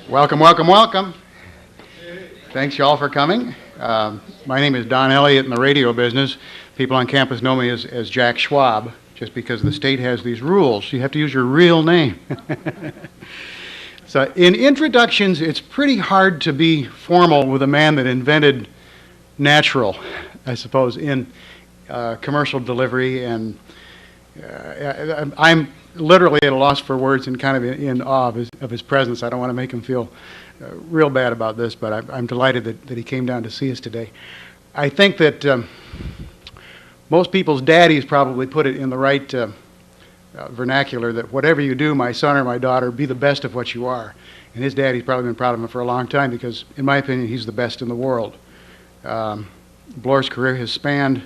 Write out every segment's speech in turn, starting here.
Welcome, welcome, welcome. Thanks, y'all, for coming. My name is Don Elliot in the radio business. People on campus know me as Jack Schwab, just because the state has these rules. You have to use your real name. So in introductions, it's pretty hard to be formal with a man that invented natural, I suppose, in commercial delivery. And I'm literally at a loss for words and kind of in awe of his presence. I don't want to make him feel real bad about this, but I'm delighted that he came down to see us today. I think that most people's daddies probably put it in the right vernacular, that whatever you do, my son or my daughter, be the best of what you are. And his daddy's probably been proud of him for a long time because, in my opinion, he's the best in the world. Blore's career has spanned,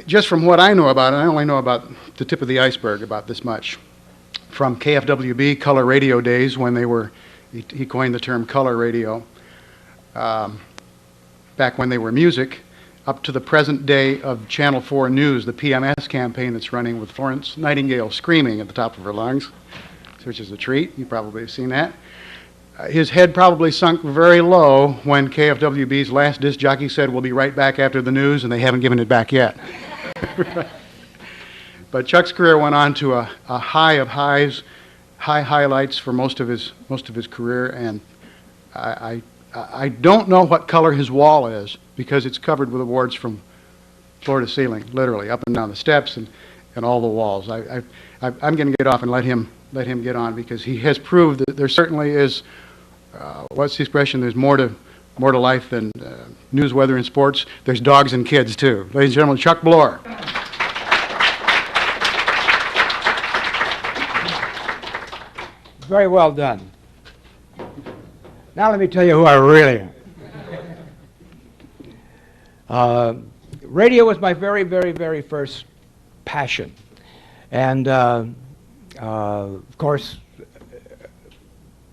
just from what I know about it, I only know about the tip of the iceberg, about this much. From KFWB, color radio days, when they were, he coined the term color radio, back when they were music, up to the present day of Channel 4 News, the PMS campaign that's running with Florence Nightingale screaming at the top of her lungs, which is a treat. You probably have seen that. His head probably sunk very low when KFWB's last disc jockey said, "We'll be right back after the news," and they haven't given it back yet. But Chuck's career went on to a high of highs, high highlights for most of his career, and I don't know what color his wall is, because it's covered with awards from floor to ceiling, literally up and down the steps and all the walls. I'm going to get off and let him get on, because he has proved that there certainly is. What's the expression? There's more to life than news, weather, and sports. There's dogs and kids too. Ladies and gentlemen, Chuck Blore. Very well done. Now let me tell you who I really am. Radio was my very, very, very first passion. And of course,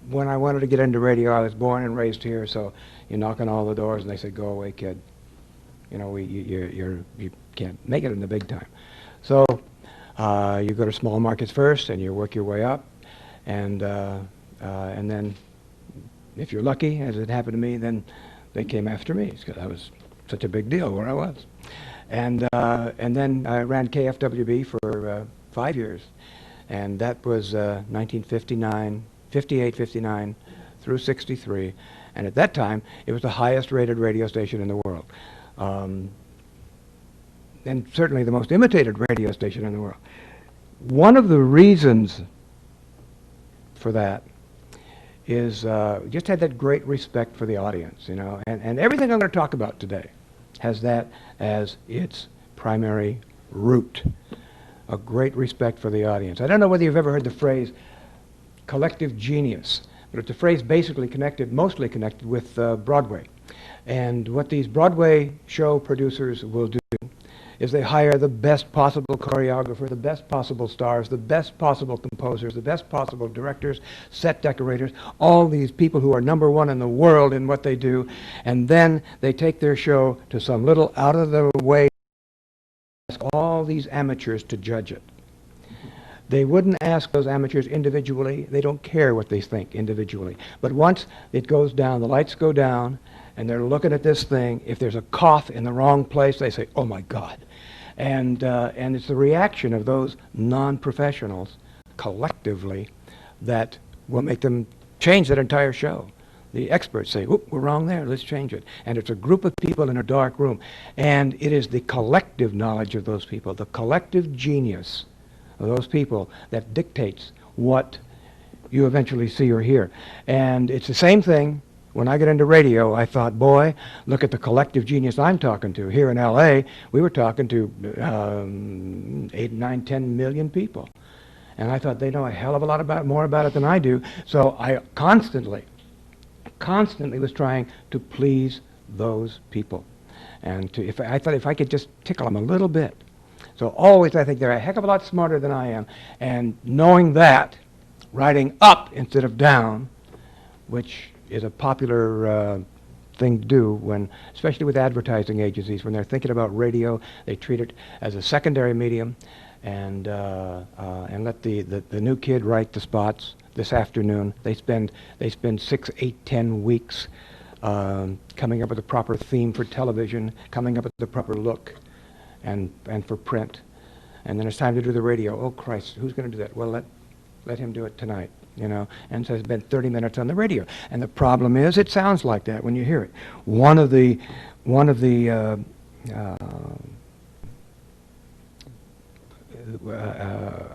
when I wanted to get into radio, I was born and raised here, so you knock on all the doors and they say, "Go away, kid. You know, you can't make it in the big time." So you go to small markets first, and you work your way up, and then, if you're lucky, as it happened to me, then they came after me, because I was such a big deal where I was. And then I ran KFWB for 5 years, and that was 1959, 58, 59 through 63, and at that time it was the highest rated radio station in the world, and certainly the most imitated radio station in the world. One of the reasons for that is just had that great respect for the audience, you know, and everything I'm going to talk about today has that as its primary root, a great respect for the audience. I don't know whether you've ever heard the phrase collective genius, but it's a phrase basically mostly connected with Broadway. And what these Broadway show producers will do is they hire the best possible choreographer, the best possible stars, the best possible composers, the best possible directors, set decorators, all these people who are number one in the world in what they do, and then they take their show to some little out-of-the-way, ask all these amateurs to judge it. They wouldn't ask those amateurs individually. They don't care what they think individually. But once it goes down, the lights go down, and they're looking at this thing, if there's a cough in the wrong place, they say, "Oh my God." And it's the reaction of those non-professionals collectively that will make them change that entire show. The experts say, "Oop, we're wrong there, let's change it." And it's a group of people in a dark room. And it is the collective knowledge of those people, the collective genius of those people, that dictates what you eventually see or hear. And it's the same thing. When I got into radio, I thought, boy, look at the collective genius I'm talking to. Here in L.A., we were talking to 8, 9, 10 million people. And I thought they know a hell of a lot more about it than I do. So I constantly was trying to please those people. And I thought if I could just tickle them a little bit. So always I think they're a heck of a lot smarter than I am. And knowing that, riding up instead of down, which is a popular thing to do when, especially with advertising agencies, when they're thinking about radio, they treat it as a secondary medium, and let the new kid write the spots. this afternoon. They spend 6, 8, 10 weeks coming up with a proper theme for television, coming up with the proper look, and for print. And then it's time to do the radio. Oh Christ, who's going to do that? Well, let him do it tonight, you know. And so it's been 30 minutes on the radio. And the problem is, it sounds like that when you hear it.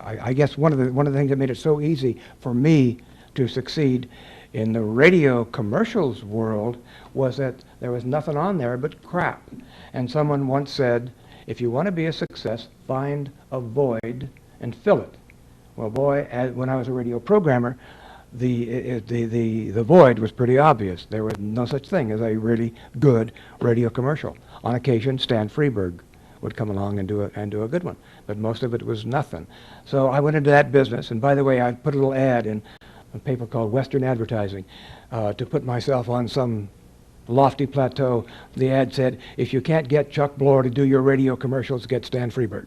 I guess one of the things that made it so easy for me to succeed in the radio commercials world was that there was nothing on there but crap. And someone once said, if you want to be a success, find a void and fill it. Well, boy, when I was a radio programmer, the void was pretty obvious. There was no such thing as a really good radio commercial. On occasion, Stan Freberg would come along and do a good one, but most of it was nothing. So I went into that business, and by the way, I put a little ad in a paper called Western Advertising to put myself on some lofty plateau. The ad said, if you can't get Chuck Blore to do your radio commercials, get Stan Freberg.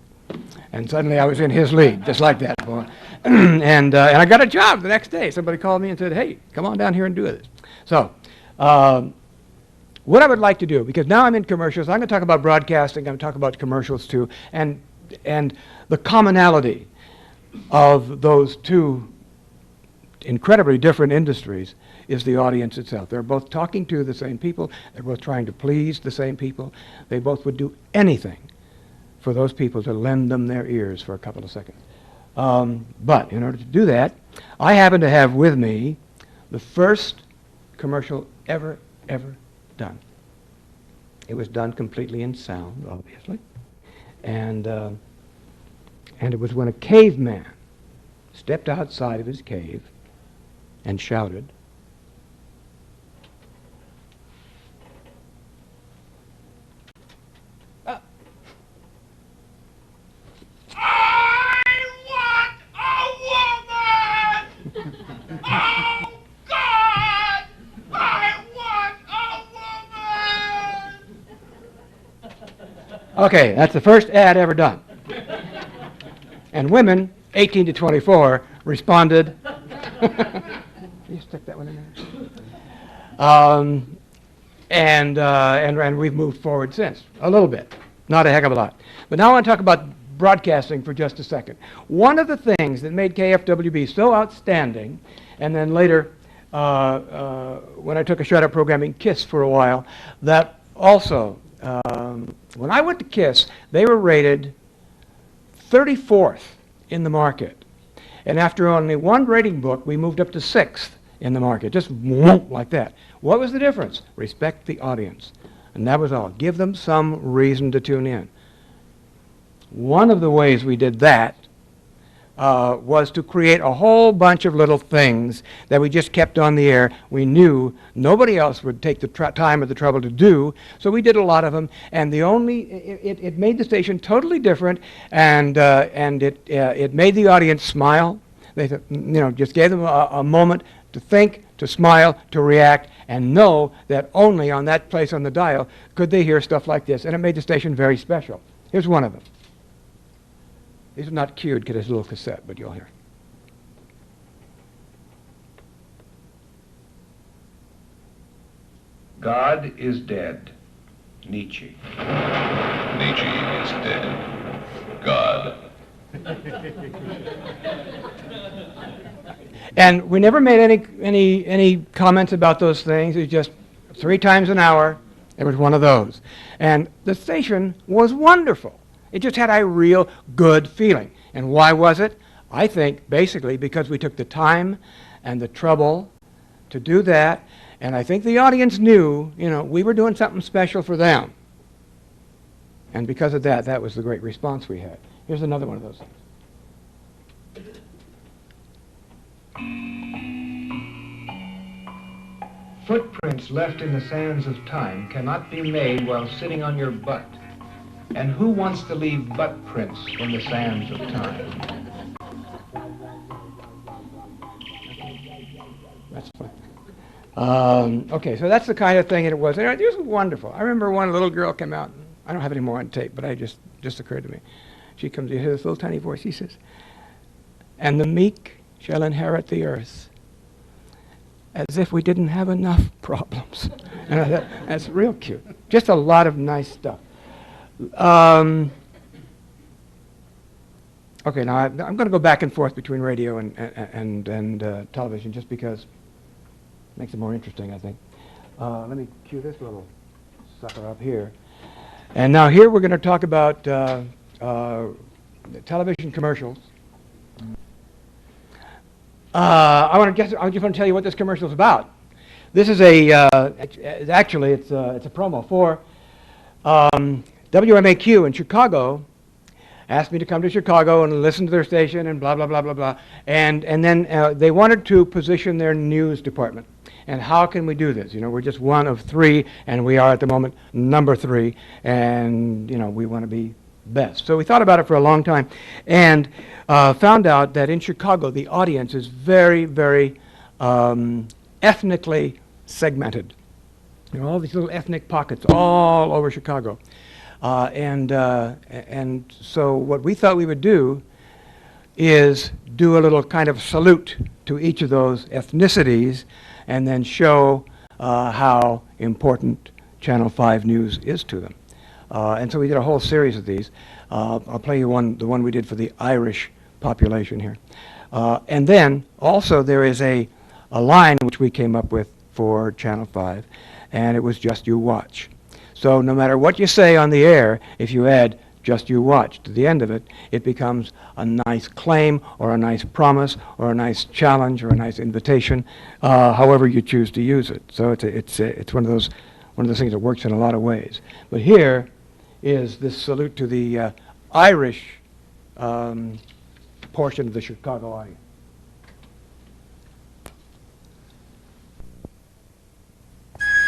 And suddenly I was in his league, just like that, boy. And I got a job the next day. Somebody called me and said, hey, come on down here and do this. So what I would like to do, because now I'm in commercials, I'm going to talk about broadcasting, I'm going to talk about commercials too, and the commonality of those two incredibly different industries is the audience itself. They're both talking to the same people, they're both trying to please the same people, they both would do anything for those people to lend them their ears for a couple of seconds. But in order to do that, I happen to have with me the first commercial ever done. It was done completely in sound, obviously, and it was when a caveman stepped outside of his cave and shouted, okay, that's the first ad ever done. And women, 18 to 24, responded. You stick that one in there. And we've moved forward since, a little bit, not a heck of a lot. But now I want to talk about broadcasting for just a second. One of the things that made KFWB so outstanding, and then later, when I took a shot at programming KISS for a while, that also, when I went to KISS, they were rated 34th in the market. And after only one rating book, we moved up to 6th in the market, just like that. What was the difference? Respect the audience. And that was all. Give them some reason to tune in. One of the ways we did that was to create a whole bunch of little things that we just kept on the air. We knew nobody else would take the time or the trouble to do, so we did a lot of them. And it made the station totally different, and it made the audience smile. They just gave them a moment to think, to smile, to react, and know that only on that place on the dial could they hear stuff like this. And it made the station very special. Here's one of them. These are not cued because it's a little cassette, but you'll hear. God is dead. Nietzsche. Nietzsche is dead. God. And we never made any comments about those things. It was just 3 times an hour. It was one of those. And the station was wonderful. It just had a real good feeling. And why was it? I think basically because we took the time and the trouble to do that. And I think the audience knew, we were doing something special for them. And because of that, that was the great response we had. Here's another one of those things. Footprints left in the sands of time cannot be made while sitting on your butt. And who wants to leave butt prints in the sands of time? That's fine. Okay, so that's the kind of thing it was. And it was wonderful. I remember one little girl came out. I don't have any more on tape, but it just occurred to me. She comes in, hears this little tiny voice. She says, and the meek shall inherit the earth. As if we didn't have enough problems. And I thought, that's real cute. Just a lot of nice stuff. Okay, now I'm going to go back and forth between radio and television just because it makes it more interesting, I think. Let me cue this little sucker up here. And now here we're going to talk about television commercials. I just want to tell you what this commercial is about. This is actually it's a promo for WMAQ in Chicago. Asked me to come to Chicago and listen to their station and blah blah blah blah blah. And then they wanted to position their news department. And how can we do this? You know, we're just one of three, and we are at the moment number 3, and you know we want to be best. So we thought about it for a long time, and found out that in Chicago the audience is very, very ethnically segmented. You know, all these little ethnic pockets all over Chicago, and so what we thought we would do is do a little kind of salute to each of those ethnicities, and then show how important Channel 5 News is to them. And so we did a whole series of these. I'll play you the one we did for the Irish population here. And then also there is a line which we came up with for Channel 5, and it was Just You Watch. So no matter what you say on the air, if you add Just You Watch to the end of it, it becomes a nice claim or a nice promise or a nice challenge or a nice invitation, however you choose to use it. So it's one of those things that works in a lot of ways. But here is this salute to the Irish portion of the Chicago audience.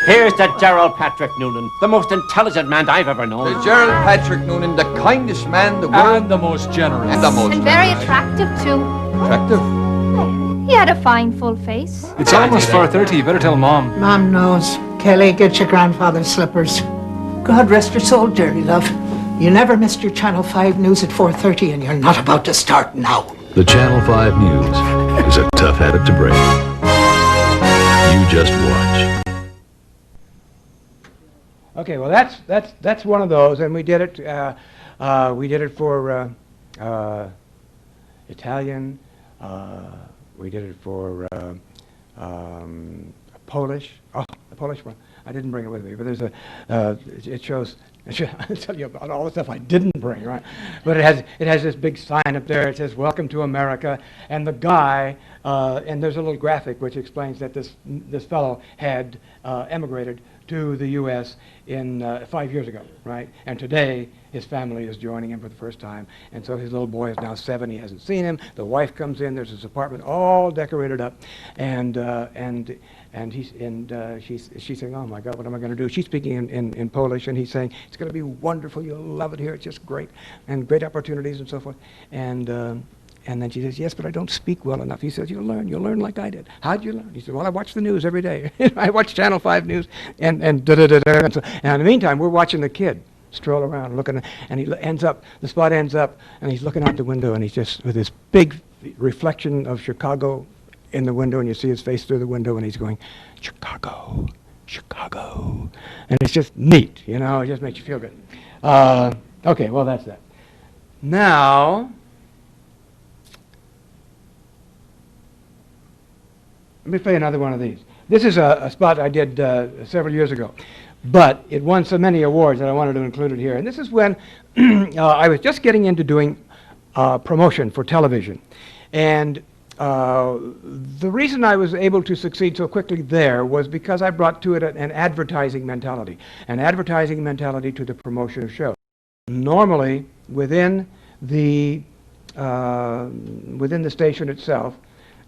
Here's to Gerald Patrick Noonan, the most intelligent man I've ever known. To Gerald Patrick Noonan, the kindest man the world. And the most generous. And the most And very attractive, too. attractive. He had a fine, full face. It's almost 4:30. You better tell Mom. Mom knows. Kelly, get your grandfather's slippers. God rest your soul, dearie love. You never missed your Channel 5 news at 4:30, and you're not about to start now. The Channel 5 News is a tough habit to break. You just watch. Okay, well that's one of those, and we did it. We did it for Italian. We did it for Polish. Oh, the Polish one. I didn't bring it with me, but there's it shows. I'll tell you about all the stuff I didn't bring, right? But it has this big sign up there. It says "Welcome to America," and the guy, and there's a little graphic which explains that this fellow had emigrated to the U.S. in 5 years ago, right? And today his family is joining him for the first time, and so his little boy is now 7. He hasn't seen him. The wife comes in. There's his apartment all decorated up, and she's saying, "Oh my God, what am I going to do?" She's speaking in Polish, and he's saying, "It's going to be wonderful. You'll love it here. It's just great, and great opportunities and so forth." And then she says, "Yes, but I don't speak well enough." He says, You'll learn like I did." "How'd you learn?" He said, "Well, I watch the news every day. I watch Channel 5 News, and da-da-da-da." And in the meantime, we're watching the kid stroll around looking, and the spot ends up, and he's looking out the window, and he's just with this big reflection of Chicago in the window, and you see his face through the window, and he's going, "Chicago, Chicago." And it's just neat, you know, it just makes you feel good. Okay, well, that's that. Now, let me play another one of these. This is a spot I did several years ago, but it won so many awards that I wanted to include it here. And this is when I was just getting into doing promotion for television. And the reason I was able to succeed so quickly there was because I brought to it an advertising mentality to the promotion of shows. Normally, within the station itself,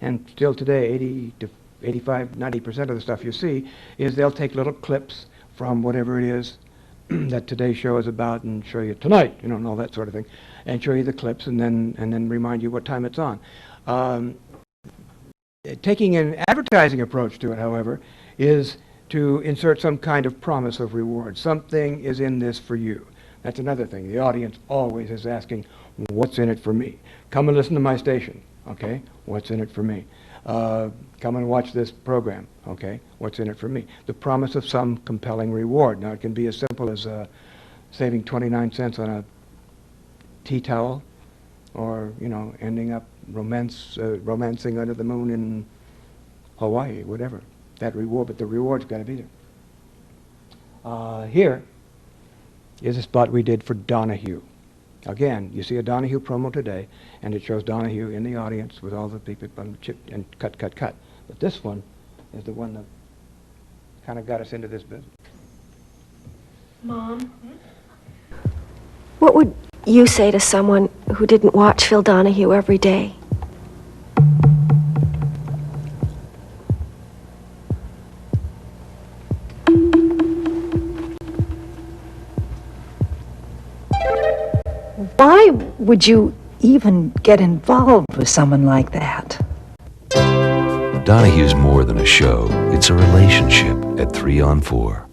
and still today, 80 to 85, 90% of the stuff you see is they'll take little clips from whatever it is that today's show is about and show you tonight, you know, and all that sort of thing, and show you the clips and then remind you what time it's on. Taking an advertising approach to it, however, is to insert some kind of promise of reward. Something is in this for you. That's another thing. The audience always is asking, what's in it for me? Come and listen to my station. Okay, what's in it for me? Come and watch this program. Okay, what's in it for me? The promise of some compelling reward. Now, it can be as simple as saving 29 cents on a tea towel, or, you know, ending up romancing under the moon in Hawaii, whatever. That reward, but the reward's got to be there. Here is a spot we did for Donahue. Again, you see a Donahue promo today, and it shows Donahue in the audience with all the people and cut. But this one is the one that kind of got us into this business. Mom? What would you say to someone who didn't watch Phil Donahue every day? Why would you even get involved with someone like that? Donahue's more than a show. It's a relationship at 3 on 4.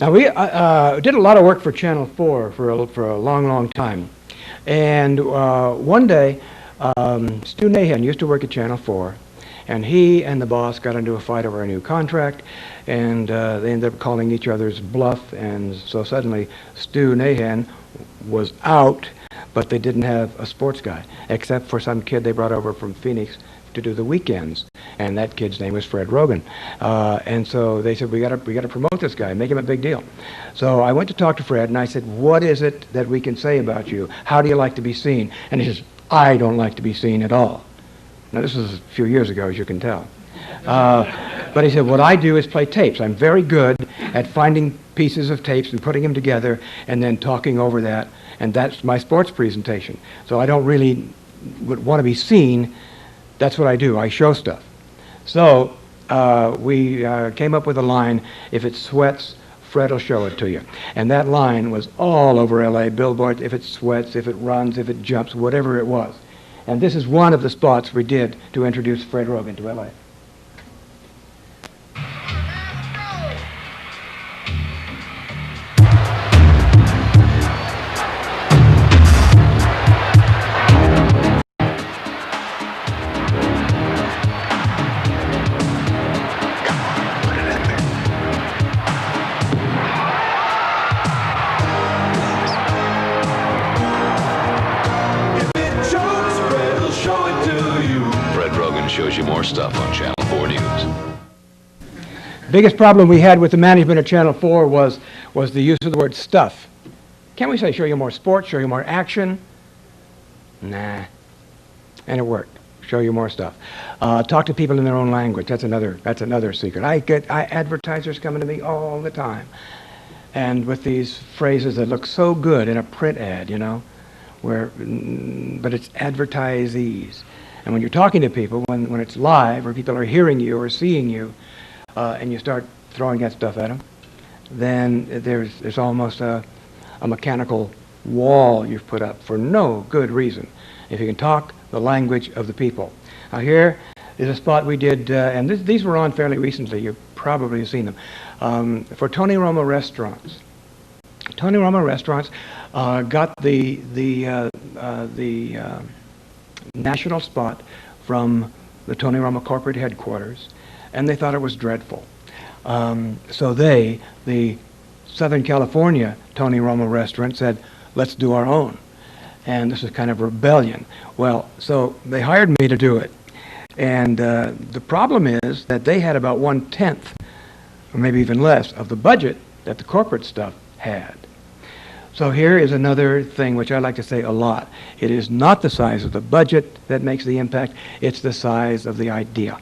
Now, we did a lot of work for Channel 4 for a long time. And one day, Stu Nahan used to work at Channel 4, and he and the boss got into a fight over a new contract, and they ended up calling each other's bluff, and so suddenly Stu Nahan was out, but they didn't have a sports guy, except for some kid they brought over from Phoenix to do the weekends, and that kid's name was Fred Rogan. And so they said, we got to promote this guy, make him a big deal. So I went to talk to Fred, and I said, what is it that we can say about you? How do you like to be seen? And he says, I don't like to be seen at all. Now, this was a few years ago, as you can tell. But he said, what I do is play tapes. I'm very good at finding pieces of tapes and putting them together and then talking over that, and that's my sports presentation. So I don't really want to be seen. That's what I do. I show stuff. So we came up with a line, if it sweats, Fred will show it to you. And that line was all over L.A., billboards, if it sweats, if it runs, if it jumps, whatever it was. And this is one of the spots we did to introduce Fred Rogan to L.A. Shows you more stuff on Channel 4 News. Biggest problem we had with the management of Channel 4 was the use of the word stuff. Can't we say show you more sports, show you more action? Nah. And it worked. Show you more stuff. Talk to people in their own language. That's another secret. I get advertisers coming to me all the time, and with these phrases that look so good in a print ad, you know, but it's advertisees. And when you're talking to people, when it's live, or people are hearing you or seeing you, and you start throwing that stuff at them, then there's almost a mechanical wall you've put up for no good reason. If you can talk the language of the people. Now here is a spot we did, and these were on fairly recently. You probably have seen them, for Tony Roma Restaurants. Tony Roma Restaurants got the national spot from the Tony Roma corporate headquarters, and they thought it was dreadful. So the Southern California Tony Roma restaurant said, let's do our own. And this is kind of rebellion. Well, so they hired me to do it. And the problem is that they had about 1/10, or maybe even less, of the budget that the corporate stuff had. So here is another thing which I like to say a lot. It is not the size of the budget that makes the impact, it's the size of the idea.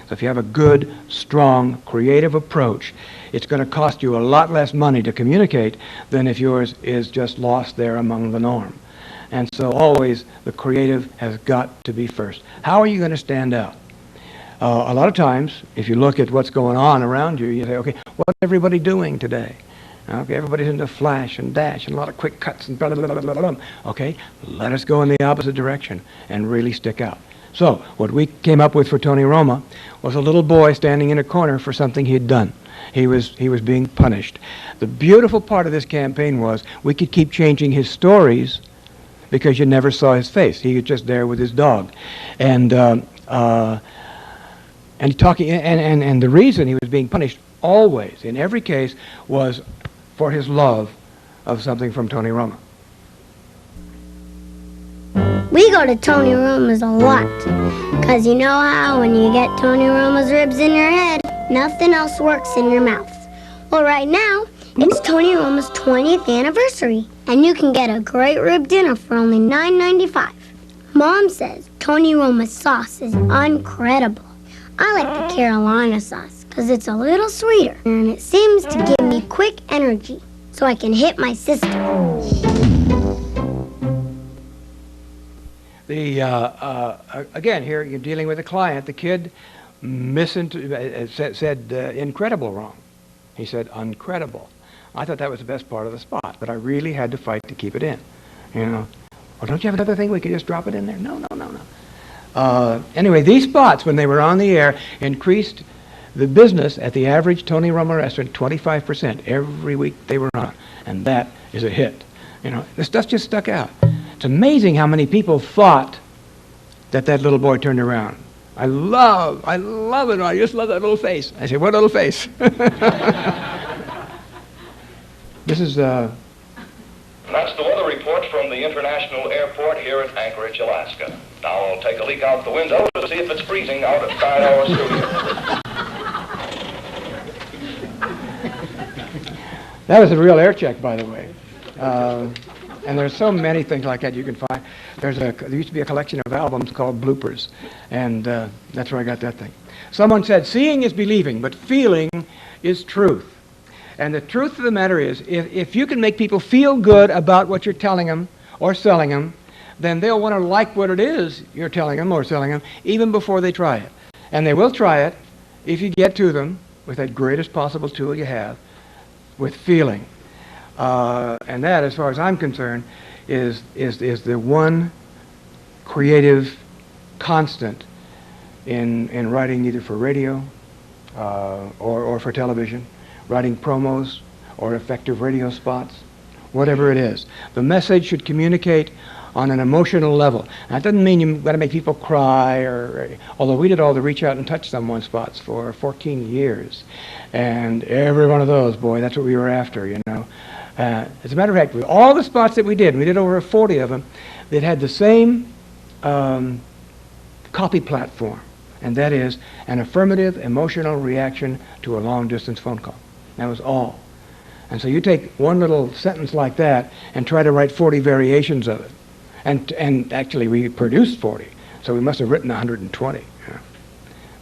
So if you have a good, strong, creative approach, it's going to cost you a lot less money to communicate than if yours is just lost there among the norm. And so always the creative has got to be first. How are you going to stand out? A lot of times, if you look at what's going on around you, you say, okay, what's everybody doing today? Okay, everybody's into flash and dash and a lot of quick cuts and blah, blah, blah, blah, blah. Okay, let us go in the opposite direction and really stick out. So what we came up with for Tony Roma was a little boy standing in a corner for something he'd done. He was being punished. The beautiful part of this campaign was we could keep changing his stories, because you never saw his face. He was just there with his dog. And talking, and the reason he was being punished always, in every case, was for his love of something from Tony Roma. We go to Tony Roma's a lot, because you know how when you get Tony Roma's ribs in your head, nothing else works in your mouth. Well, right now, it's Tony Roma's 20th anniversary, and you can get a great rib dinner for only $9.95. Mom says Tony Roma's sauce is incredible. I like the Carolina sauce, because it's a little sweeter, and it seems to give me quick energy, so I can hit my sister. Again, here you're dealing with a client. The kid said incredible wrong. He said uncredible. I thought that was the best part of the spot, but I really had to fight to keep it in. You know, well, don't you have another thing we could just drop it in there? No. Anyway, these spots, when they were on the air, increased the business at the average Tony Roma restaurant 25% every week they were on, and that is a hit. You know, the stuff just stuck out. It's amazing how many people thought that little boy turned around. I love it. I just love that little face. I said, what little face? This is, That's the weather report from the International Airport here at Anchorage, Alaska. Now I'll take a leak out the window to see if it's freezing out outside our studio. That was a real air check, by the way. And there's so many things like that you can find. There used to be a collection of albums called Bloopers, and that's where I got that thing. Someone said, seeing is believing, but feeling is truth. And the truth of the matter is, if you can make people feel good about what you're telling them or selling them, then they'll want to like what it is you're telling them or selling them even before they try it. And they will try it if you get to them with that greatest possible tool you have, with feeling. And that, as far as I'm concerned, is the one creative constant in writing, either for radio or for television, writing promos or effective radio spots, whatever it is. The message should communicate on an emotional level. That doesn't mean you've got to make people cry, although we did all the reach out and touch someone spots for 14 years. And every one of those, boy, that's what we were after, you know. As a matter of fact, with all the spots that we did over 40 of them, that had the same copy platform, and that is an affirmative emotional reaction to a long-distance phone call. That was all. And so you take one little sentence like that and try to write 40 variations of it. And actually we produced 40, so we must have written 120. Yeah.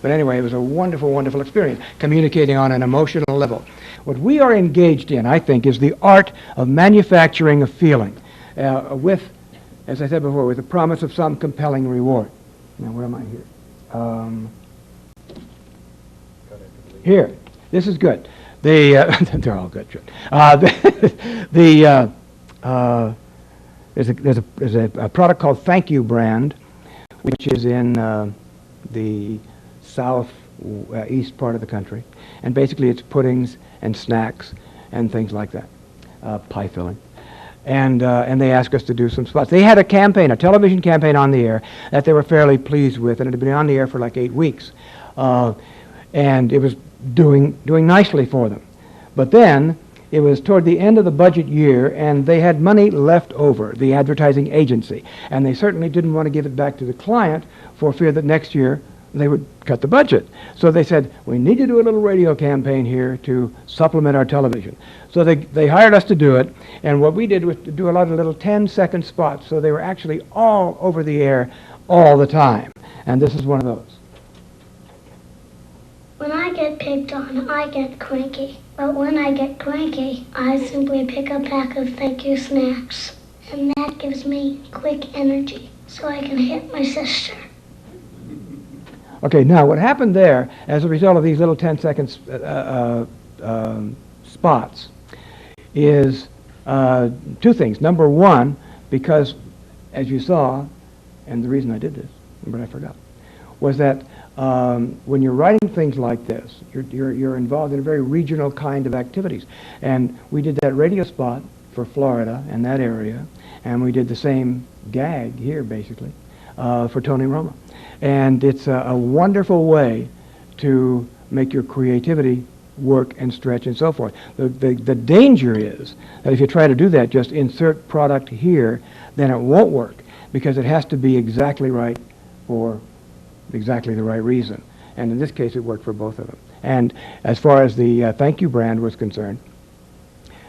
But anyway, it was a wonderful, wonderful experience, communicating on an emotional level. What we are engaged in, I think, is the art of manufacturing a feeling with, as I said before, with the promise of some compelling reward. Now, where am I here? Here. This is good. They're all good. There's a product called Thank You brand, which is in the southeast part of the country, and basically it's puddings and snacks and things like that, pie filling. And they asked us to do some spots. They had a campaign, a television campaign on the air that they were fairly pleased with, and it had been on the air for like 8 weeks. And it was doing nicely for them. But then it was toward the end of the budget year, and they had money left over, the advertising agency, and they certainly didn't want to give it back to the client for fear that next year they would cut the budget. So they said, we need to do a little radio campaign here to supplement our television. So they hired us to do it, and what we did was to do a lot of little 10-second spots, so they were actually all over the air all the time. And this is one of those. When I get picked on, I get cranky. But when I get cranky, I simply pick a pack of Thank You snacks. And that gives me quick energy, so I can hit my sister. Okay, now what happened there, as a result of these little 10-second spots, is two things. Number one, because, as you saw, and the reason I did this, but I forgot, was that when you're writing things like this, you're involved in a very regional kind of activities. And we did that radio spot for Florida and that area, and we did the same gag here, basically, for Tony Roma. And it's a wonderful way to make your creativity work and stretch and so forth. The danger is that if you try to do that, just insert product here, then it won't work, because it has to be exactly right for exactly the right reason. And in this case, it worked for both of them. And as far as the Thank You brand was concerned,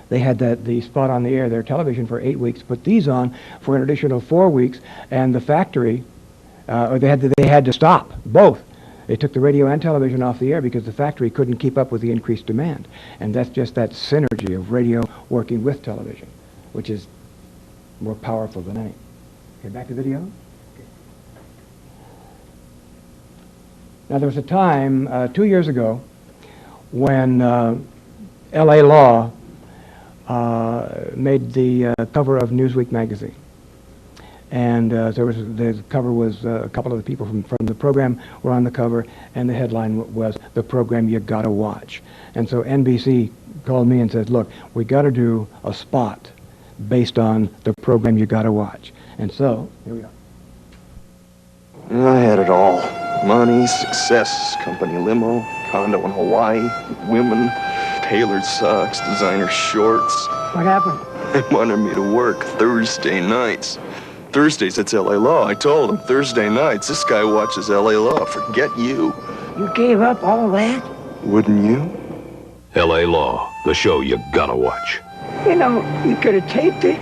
they had the spot on the air, their television, for 8 weeks, put these on for an additional 4 weeks, and the factory, they had to stop both. They took the radio and television off the air because the factory couldn't keep up with the increased demand. And that's just that synergy of radio working with television, which is more powerful than any. Okay, back to video. Okay. Now, there was a time 2 years ago when L.A. Law made the cover of Newsweek magazine. And the cover was a couple of the people from the program were on the cover, and the headline was "The Program You Gotta Watch." And so NBC called me and said, "Look, we got to do a spot based on the program you gotta watch." And so here we are. I had it all: money, success, company limo, condo in Hawaii, women, tailored socks, designer shorts. What happened? They wanted me to work Thursday nights. Thursdays, it's L.A. Law. I told him, Thursday nights, this guy watches L.A. Law. Forget you. You gave up all that? Wouldn't you? L.A. Law, the show you gotta watch. You know, you could have taped it.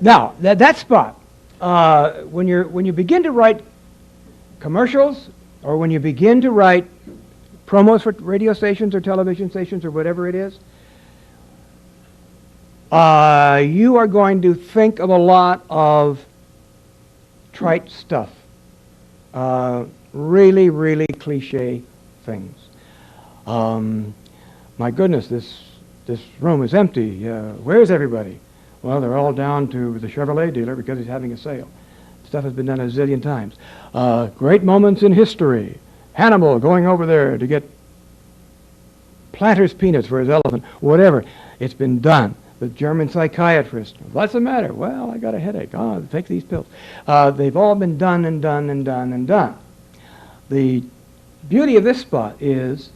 Now, that spot, when you begin to write commercials, or when you begin to write promos for radio stations or television stations or whatever it is, you are going to think of a lot of trite stuff, really, really cliche things. My goodness, this room is empty. Where's everybody? Well, they're all down to the Chevrolet dealer because he's having a sale. Stuff has been done a zillion times. Great moments in history. Hannibal going over there to get Planters peanuts for his elephant. Whatever. It's been done. The German psychiatrist. What's the matter? Well, I got a headache. Oh, take these pills. They've all been done and done and done and done. The beauty of this spot is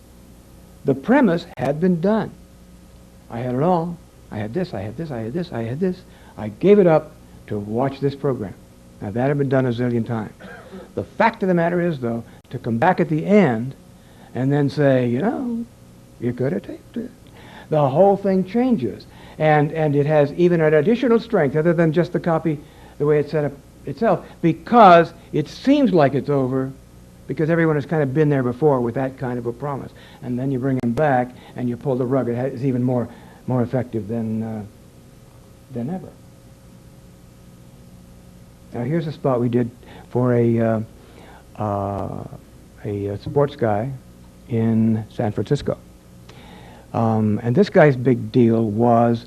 the premise had been done. I had it all. I had this, I had this, I had this, I had this. I gave it up to watch this program. Now, that had been done a zillion times. The fact of the matter is, though, to come back at the end and then say, you know, you could have taped it. The whole thing changes. And it has even an additional strength other than just the copy, the way it's set up itself, because it seems like it's over because everyone has kind of been there before with that kind of a promise. And then you bring them back and you pull the rug. It's even more effective than ever. Now, here's a spot we did for a sports guy in San Francisco. And this guy's big deal was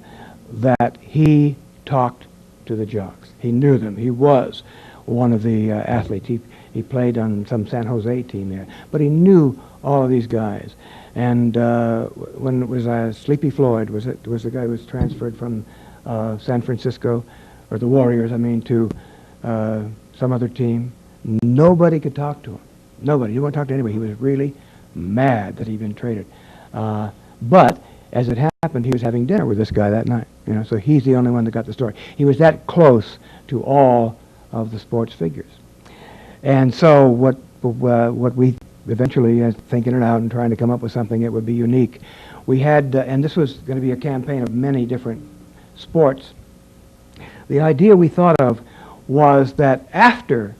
that he talked to the jocks. He knew them. He was one of the athletes. He played on some San Jose team there. But he knew all of these guys. And when it was Sleepy Floyd was the guy who was transferred from San Francisco, or the Warriors, I mean, to some other team, nobody could talk to him. Nobody. He wouldn't talk to anybody. He was really mad that he'd been traded. But as it happened, he was having dinner with this guy that night. You know, so he's the only one that got the story. He was that close to all of the sports figures. And so what we eventually, thinking it out and trying to come up with something that would be unique, we had, and this was going to be a campaign of many different sports. The idea we thought of was that after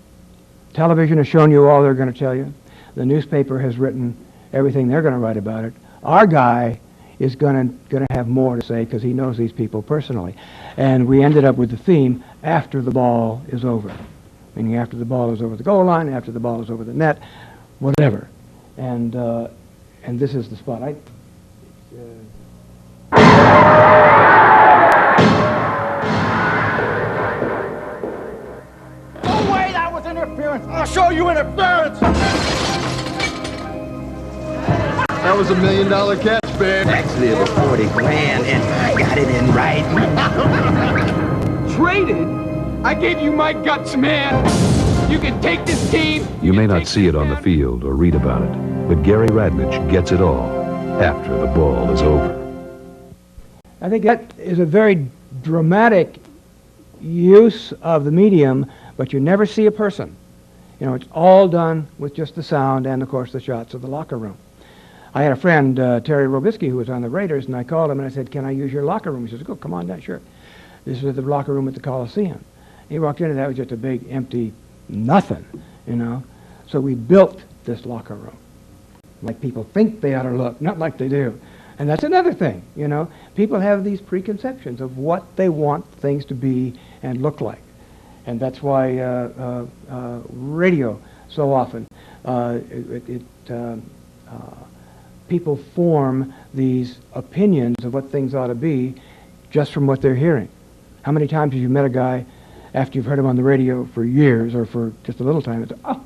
television has shown you all they're going to tell you, the newspaper has written everything they're going to write about it, our guy is going to have more to say because he knows these people personally. And we ended up with the theme, after the ball is over. Meaning after the ball is over the goal line, after the ball is over the net, whatever. And this is the spot. No way, that was interference! I'll show you interference! That was $1 million catch, babe. Actually, it was 40 grand, and I got it in writing. Traded? I gave you my guts, man. You can take this team. You may not see it on the field or read about it, but Gary Radnich gets it all after the ball is over. I think that is a very dramatic use of the medium, but you never see a person. You know, it's all done with just the sound and, of course, the shots of the locker room. I had a friend, Terry Robisky, who was on the Raiders, and I called him and I said, "Can I use your locker room?" He says, "Go, come on down, sure." This was the locker room at the Coliseum. He walked into that, it was just a big, empty nothing, you know. So we built this locker room like people think they ought to look, not like they do. And that's another thing, you know. People have these preconceptions of what they want things to be and look like. And that's why radio so often, people form these opinions of what things ought to be just from what they're hearing. How many times have you met a guy after you've heard him on the radio for years or for just a little time and say, "Oh,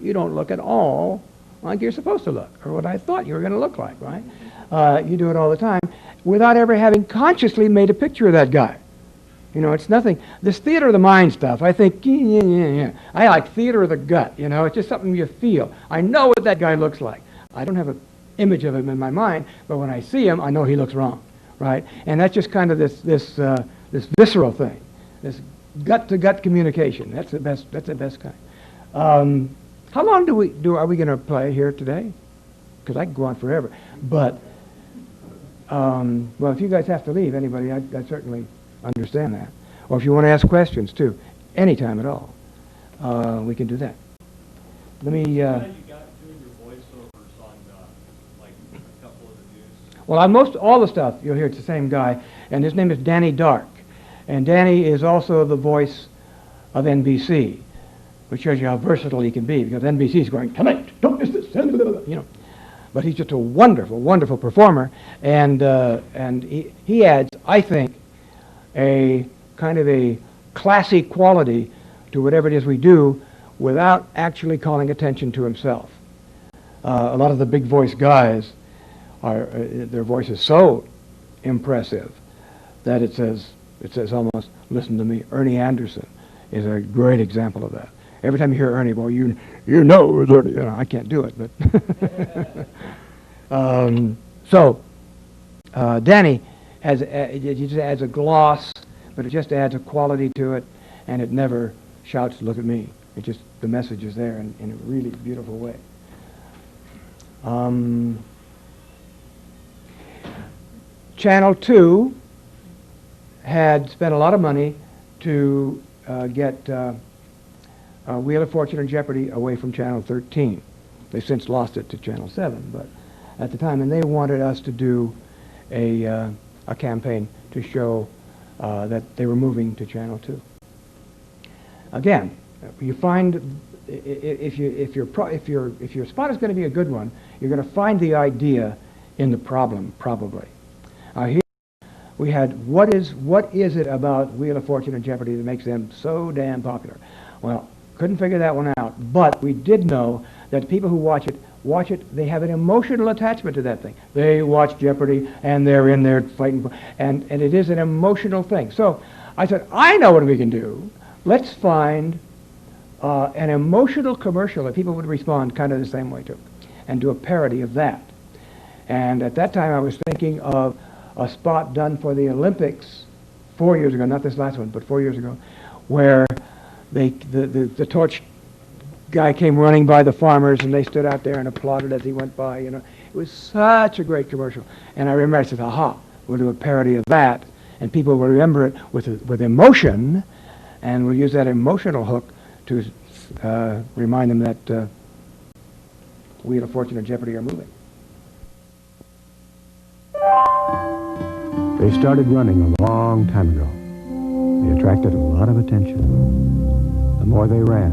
you don't look at all like you're supposed to look, or what I thought you were going to look like," right? You do it all the time without ever having consciously made a picture of that guy. You know, it's nothing. This theater of the mind stuff, I think, I like theater of the gut, you know. It's just something you feel. I know what that guy looks like. I don't have an image of him in my mind, but when I see him, I know he looks wrong, right? And that's just kind of this visceral thing, this gut-to-gut communication. That's the best kind. How long are we going to play here today? Because I can go on forever. But, well, if you guys have to leave, anybody, I certainly understand that. Or if you want to ask questions, too, anytime at all, we can do that. Let me... Well, on all the stuff, you'll hear it's the same guy, and his name is Danny Dark. And Danny is also the voice of NBC, which shows you how versatile he can be, because NBC is going, "Tonight, don't miss this," you know. But he's just a wonderful, wonderful performer, and he adds, I think, a kind of a classy quality to whatever it is we do without actually calling attention to himself. A lot of the big voice guys, their voice is so impressive that it says almost, "Listen to me." Ernie Anderson is a great example of that. Every time you hear Ernie, boy, you know it's Ernie. You know, I can't do it, but Danny it just adds a gloss, but it just adds a quality to it, and it never shouts, "Look at me." It just, the message is there in a really beautiful way. Channel 2 had spent a lot of money to get Wheel of Fortune and Jeopardy away from Channel 13. They've since lost it to Channel 7, but at the time, and they wanted us to do a campaign to show that they were moving to Channel 2. Again, you find if your spot is going to be a good one, you're going to find the idea in the problem, probably. Here we had what is it about Wheel of Fortune and Jeopardy that makes them so damn popular? Well, couldn't figure that one out, but we did know that people who watch it, they have an emotional attachment to that thing. They watch Jeopardy and they're in there fighting, and it is an emotional thing. So I said, I know what we can do. Let's find an emotional commercial that people would respond kind of the same way to, and do a parody of that. And at that time I was thinking of a spot done for the Olympics 4 years ago, not this last one, but 4 years ago, where the torch guy came running by the farmers, and they stood out there and applauded as he went by. You know, it was such a great commercial. And I remember I said, "Aha, we'll do a parody of that, and people will remember it with emotion, and we'll use that emotional hook to remind them that Wheel of Fortune and Jeopardy are moving." They started running a long time ago. They attracted a lot of attention. The more they ran,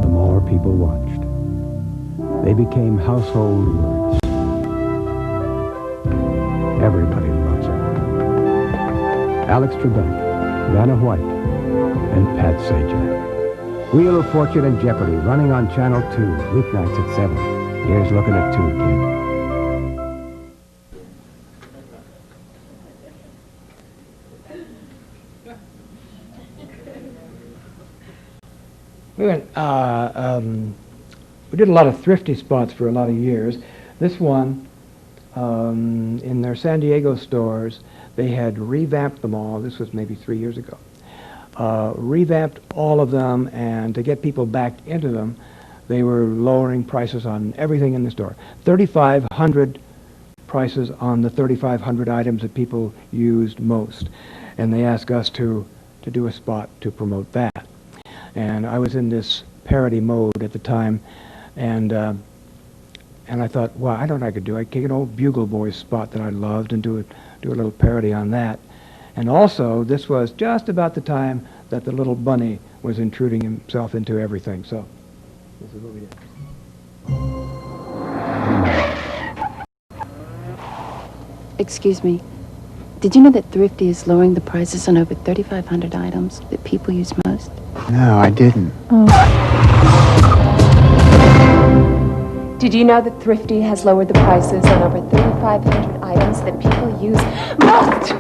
the more people watched. They became household words. Everybody loves them. Alex Trebek, Vanna White, and Pat Sajak. Wheel of Fortune and Jeopardy, running on Channel 2, weeknights at 7. Here's looking at 2, kid. We did a lot of thrifty spots for a lot of years. This one, in their San Diego stores, they had revamped them all. This was maybe 3 years ago. Revamped all of them, and to get people back into them, they were lowering prices on everything in the store. 3,500 prices on the 3,500 items that people used most. And they asked us to do a spot to promote that. And I was in this parody mode at the time, and I thought, well, I don't know what I could do. I could take an old Bugle Boys spot that I loved and do a little parody on that. And also, this was just about the time that the little bunny was intruding himself into everything. So, this is what we did. Excuse me. Did you know that Thrifty is lowering the prices on over 3,500 items that people use most? No, I didn't. Did you know that Thrifty has lowered the prices on over 3,500 items that people use most?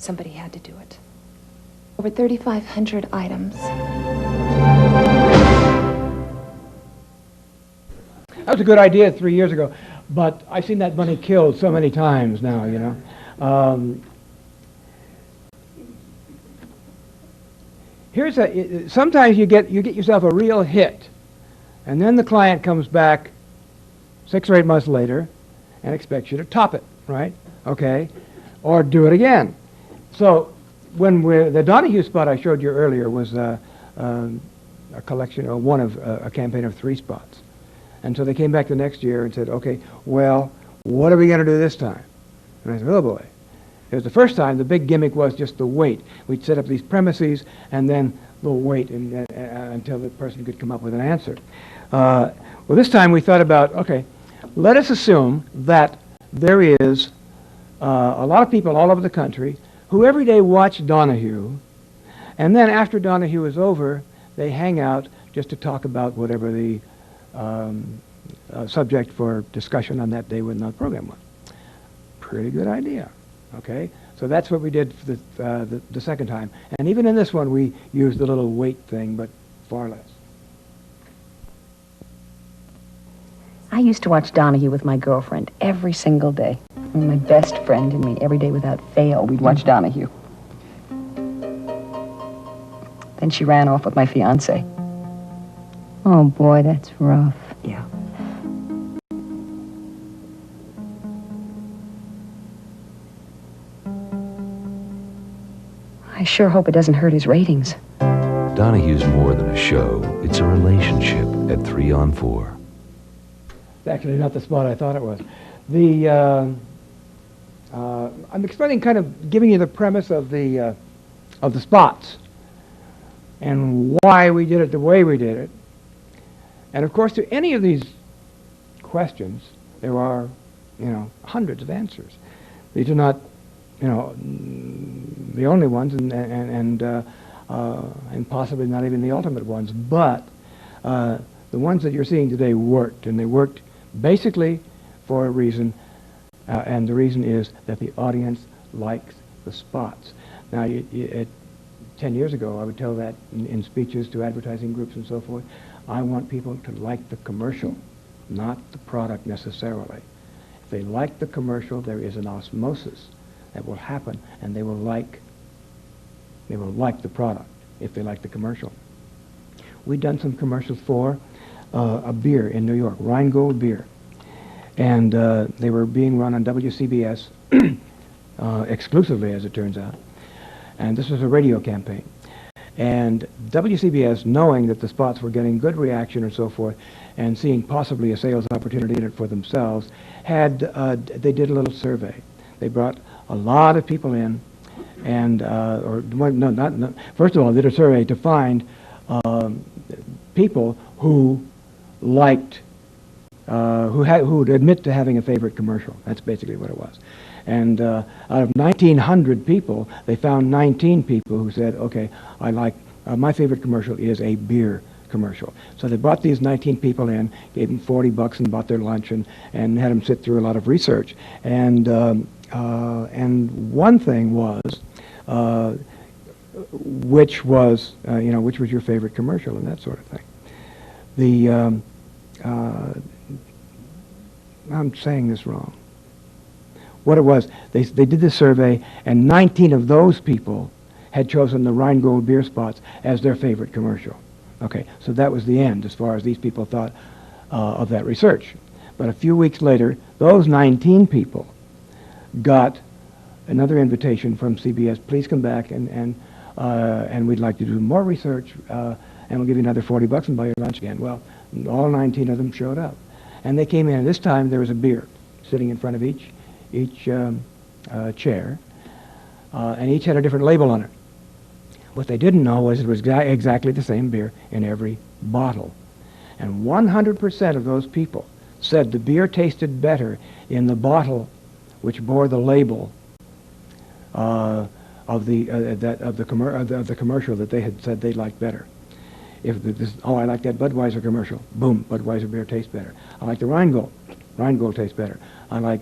Somebody had to do it. Over 3,500 items. That was a good idea 3 years ago, but I've seen that bunny killed so many times now, you know. Sometimes you get yourself a real hit, and then the client comes back 6 or 8 months later and expects you to top it, right? Okay, or do it again. So when the Donahue spot I showed you earlier was a collection, or one of a campaign of 3 spots. And so they came back the next year and said, okay, well, what are we going to do this time? And I said, oh boy. It was the first time. The big gimmick was just the wait. We'd set up these premises and then we'll wait until the person could come up with an answer. Well, this time we thought about, okay, let us assume that there is a lot of people all over the country who every day watch Donahue, and then after Donahue is over, they hang out just to talk about whatever the subject for discussion on that day when the program was. Pretty good idea. Okay, so that's what we did for the second time. And even in this one, we used the little wait thing, but far less. I used to watch Donahue with my girlfriend every single day. My best friend and me, every day without fail, we'd watch Donahue. Then she ran off with my fiancé. Oh, boy, that's rough. Yeah. I sure hope it doesn't hurt his ratings. Donahue's more than a show. It's a relationship at 3 on 4. It's actually not the spot I thought it was. I'm explaining, kind of giving you the premise of the spots and why we did it the way we did it. And of course, to any of these questions, there are, hundreds of answers. These are not, the only ones, and possibly not even the ultimate ones. But the ones that you're seeing today worked, and they worked basically for a reason, and the reason is that the audience likes the spots. Now, 10 years ago, I would tell that in speeches to advertising groups and so forth. I want people to like the commercial, not the product necessarily. If they like the commercial, there is an osmosis that will happen, and they will like the product if they like the commercial. We've done some commercials for a beer in New York, Rheingold beer, and they were being run on WCBS exclusively, as it turns out. And this was a radio campaign. And WCBS, knowing that the spots were getting good reaction and so forth, and seeing possibly a sales opportunity in it for themselves, they did a little survey. They brought a lot of people in, and first of all, they did a survey to find people who liked, who would admit to having a favorite commercial. That's basically what it was. And out of 1,900 people, they found 19 people who said, okay, I like, my favorite commercial is a beer commercial. So they brought these 19 people in, gave them $40 and bought their lunch, and had them sit through a lot of research. And one thing was, which was your favorite commercial and that sort of thing. I'm saying this wrong. What it was, they did this survey, and 19 of those people had chosen the Rheingold beer spots as their favorite commercial. Okay, so that was the end as far as these people thought of that research. But a few weeks later, those 19 people got another invitation from CBS. Please come back and we'd like to do more research, and we'll give you another $40 and buy your lunch again. Well, all 19 of them showed up, and they came in. And this time there was a beer sitting in front of each chair, and each had a different label on it. What they didn't know was it was exactly the same beer in every bottle. And 100% of those people said the beer tasted better in the bottle which bore the label of the commercial that they had said they liked better. I like that Budweiser commercial. Boom, Budweiser beer tastes better. I like the Rheingold. Rheingold tastes better. I like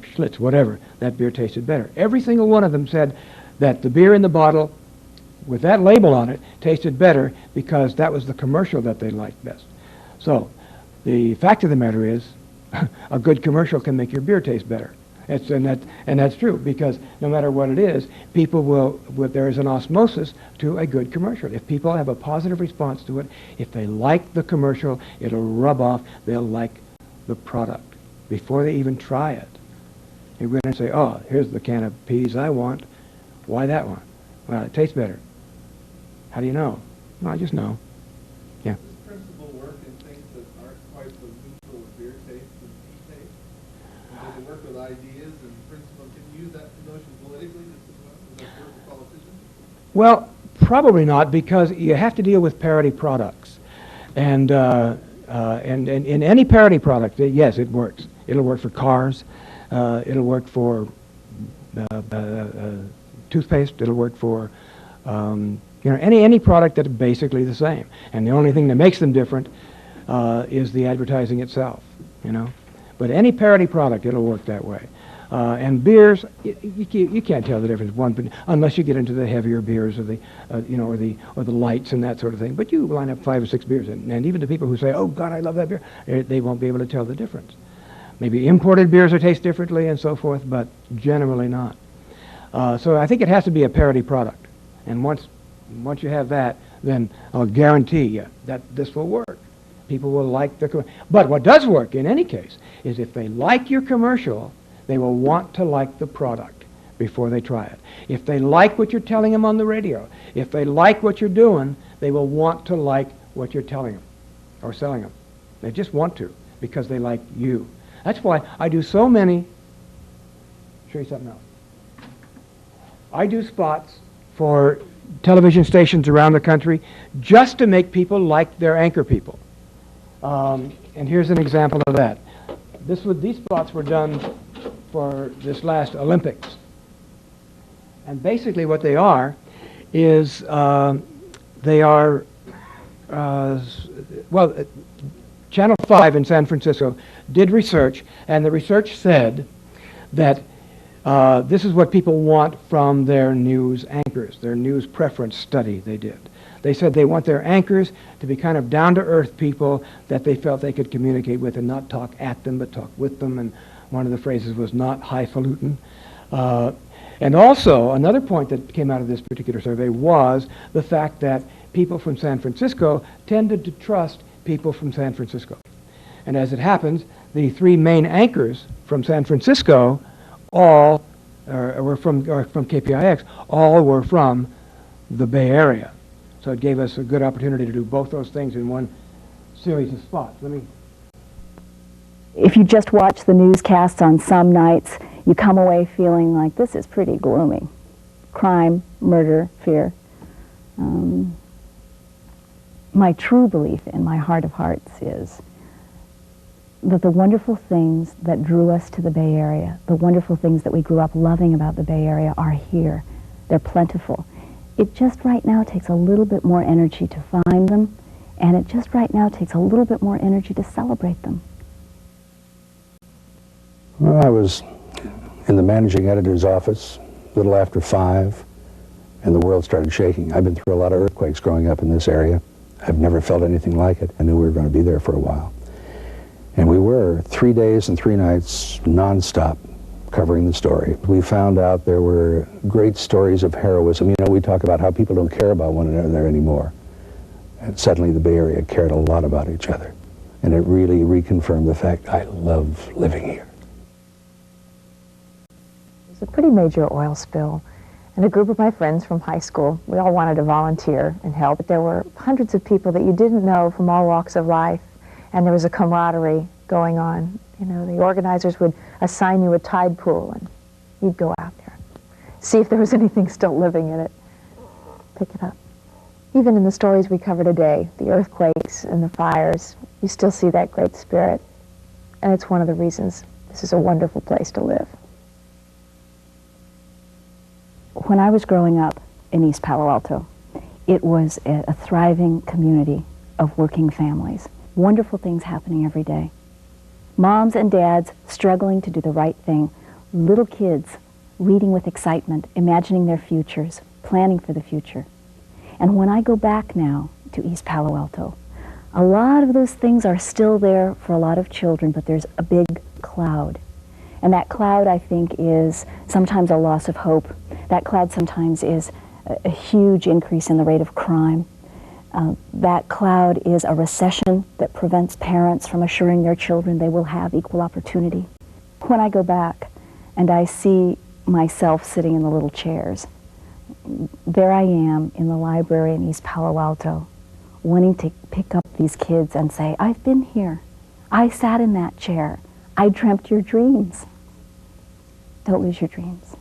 Schlitz, whatever. That beer tasted better. Every single one of them said that the beer in the bottle with that label on it tasted better because that was the commercial that they liked best. So the fact of the matter is a good commercial can make your beer taste better. And that's true, because no matter what it is, people there is an osmosis to a good commercial. If people have a positive response to it, if they like the commercial, it'll rub off. They'll like the product before they even try it. You're going to say, oh, here's the can of peas I want. Why that one? Well, it tastes better. How do you know? Well, I just know. Yeah. Does principle work in things that aren't quite so neutral as beer taste and pea taste? And does it work with ideas and principle? Can you use that notion politically just as well? Does that work with politicians? Well, probably not, because you have to deal with parity products. And in any parity product, yes, it works. It'll work for cars. It'll work for toothpaste. It'll work for any product that's basically the same. And the only thing that makes them different is the advertising itself. But any parity product, it'll work that way. And beers, you can't tell the difference unless you get into the heavier beers or the lights and that sort of thing. But you line up 5 or 6 beers, and even the people who say, "Oh God, I love that beer," they won't be able to tell the difference. Maybe imported beers will taste differently and so forth, but generally not. So I think it has to be a parity product. And once you have that, then I'll guarantee you that this will work. People will like the commercial. But what does work in any case is if they like your commercial, they will want to like the product before they try it. If they like what you're telling them on the radio, if they like what you're doing, they will want to like what you're telling them or selling them. They just want to because they like you. That's why I do so many. Show you something else. I do spots for television stations around the country just to make people like their anchor people. And here's an example of that. These spots were done for this last Olympics. And basically what they are is Channel 5 in San Francisco did research, and the research said that this is what people want from their news anchors, their news preference study they did. They said they want their anchors to be kind of down-to-earth people that they felt they could communicate with and not talk at them, but talk with them. And one of the phrases was not highfalutin. And also, another point that came out of this particular survey was the fact that people from San Francisco tended to trust people from San Francisco. And as it happens, the 3 main anchors from San Francisco all were from KPIX, all were from the Bay Area. So it gave us a good opportunity to do both those things in one series of spots. If you just watch the newscasts on some nights, you come away feeling like this is pretty gloomy. Crime, murder, fear. My true belief in my heart of hearts is that the wonderful things that drew us to the Bay Area, the wonderful things that we grew up loving about the Bay Area are here. They're plentiful. It just right now takes a little bit more energy to find them And it just right now takes a little bit more energy to celebrate them. Well, I was in the managing editor's office a little after 5, and the world started shaking. I've been through a lot of earthquakes growing up in this area. I've never felt anything like it. I knew we were going to be there for a while. And we were 3 days and 3 nights nonstop covering the story. We found out there were great stories of heroism. You know, we talk about how people don't care about one another anymore. And suddenly the Bay Area cared a lot about each other. And it really reconfirmed the fact I love living here. It was a pretty major oil spill. And a group of my friends from high school, we all wanted to volunteer and help. But there were hundreds of people that you didn't know from all walks of life. And there was a camaraderie going on. You know, the organizers would assign you a tide pool, and you'd go out there, see if there was anything still living in it, pick it up. Even in the stories we cover today, the earthquakes and the fires, you still see that great spirit. And it's one of the reasons this is a wonderful place to live. When I was growing up in East Palo Alto, it was a thriving community of working families. Wonderful things happening every day. Moms and dads struggling to do the right thing. Little kids reading with excitement, imagining their futures, planning for the future. And when I go back now to East Palo Alto, a lot of those things are still there for a lot of children, but there's a big cloud. And that cloud, I think, is sometimes a loss of hope. That cloud sometimes is a huge increase in the rate of crime. That cloud is a recession that prevents parents from assuring their children they will have equal opportunity. When I go back and I see myself sitting in the little chairs, there I am in the library in East Palo Alto, wanting to pick up these kids and say, I've been here. I sat in that chair. I dreamt your dreams. Don't lose your dreams.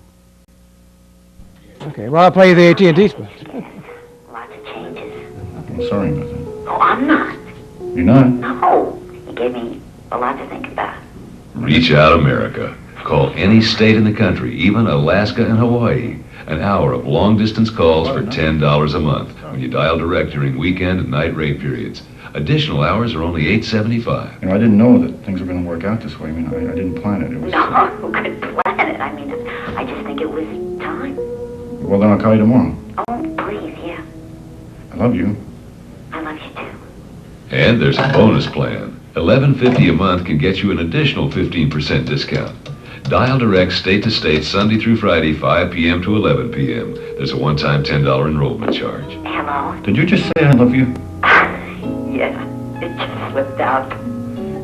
Okay, well, I'll play you the AT&T spot. Lots of changes. I'm sorry about that. Oh, I'm not. You're not? No. You gave me a lot to think about. Reach Out America. Call any state in the country, even Alaska and Hawaii. An hour of long-distance calls for $10 a month when you dial direct during weekend and night rate periods. Additional hours are only $8.75. You know, I didn't know that things were going to work out this way. I mean, I didn't plan it. It was... No, who could plan it? I mean, I just think it was time. Well, then I'll call you tomorrow. Oh, please, yeah. I love you. I love you too. And there's a bonus plan. $11.50 a month can get you an additional 15% discount. Dial direct state to state Sunday through Friday, 5 p.m. to 11 p.m. There's a one-time $10 enrollment charge. Hello? Did you just say I love you? Yeah, it just slipped out.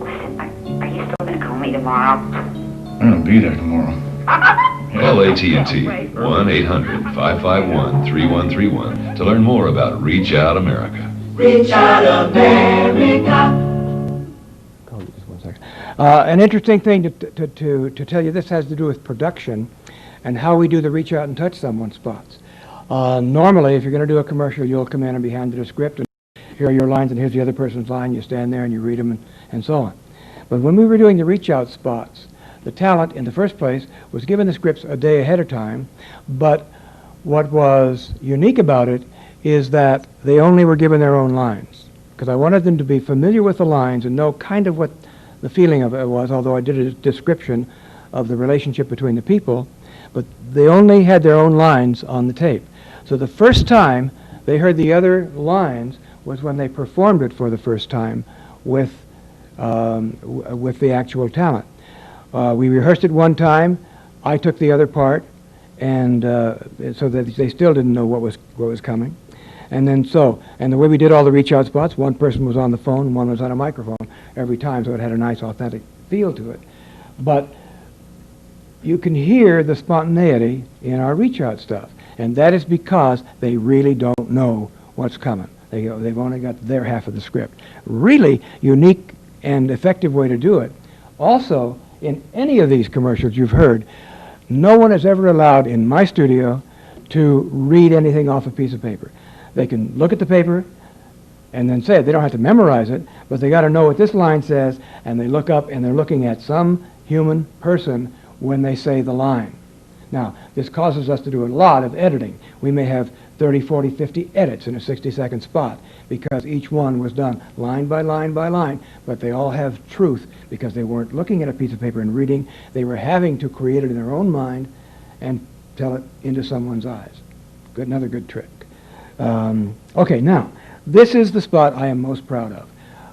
Listen, are you still going to call me tomorrow? I'm going to be there tomorrow. Call AT&T 1-800-551-3131 to learn more about Reach Out America. Reach Out America. An interesting thing to tell you, this has to do with production and how we do the reach out and touch someone spots. Normally, if you're going to do a commercial, you'll come in and be handed a script, and here are your lines, and here's the other person's line. You stand there and you read them, and so on. But when we were doing the reach out spots, the talent, in the first place, was given the scripts a day ahead of time, but what was unique about it is that they only were given their own lines, because I wanted them to be familiar with the lines and know kind of what the feeling of it was, although I did a description of the relationship between the people, but they only had their own lines on the tape. So the first time they heard the other lines was when they performed it for the first time with the actual talent. We rehearsed it one time. I took the other part, and so that they still didn't know what was coming. And then and the way we did all the reach-out spots, one person was on the phone and one was on a microphone every time, so it had a nice authentic feel to it. But you can hear the spontaneity in our reach-out stuff, and that is because they really don't know what's coming. They've only got their half of the script. Really unique and effective way to do it. Also, in any of these commercials you've heard, no one is ever allowed in my studio to read anything off a piece of paper. They can look at the paper and then say it. They don't have to memorize it, but they got to know what this line says, and they look up and they're looking at some human person when they say the line. Now, this causes us to do a lot of editing. We may have 30, 40, 50 edits in a 60-second spot because each one was done line by line by line, but they all have truth because they weren't looking at a piece of paper and reading. They were having to create it in their own mind and tell it into someone's eyes. Another good trick. Okay, now, this is the spot I am most proud of.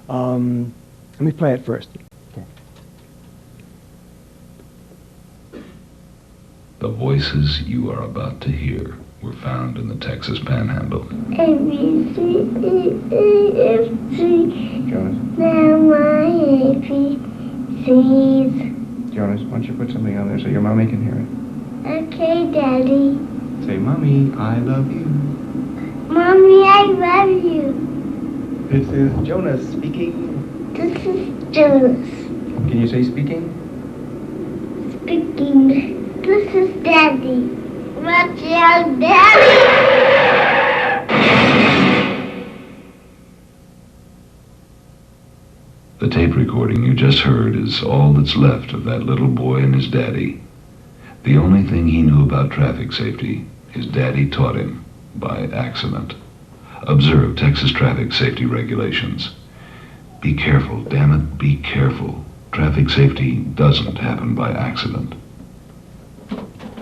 Let me play it first. Okay. The voices you are about to hear were found in the Texas Panhandle. A, B, C, E, F, G, M, I, A, P, C's. Jonas, why don't you put something on there so your mommy can hear it? Okay, Daddy. Say, Mommy, I love you. Mommy, I love you. This is Jonas speaking. This is Jonas Can you say speaking? speaking. This is Daddy. Watch out, Daddy! The tape recording you just heard is all that's left of that little boy and his daddy. The only thing he knew about traffic safety, his daddy taught him by accident. Observe Texas traffic safety regulations. Be careful, damn it, be careful. Traffic safety doesn't happen by accident.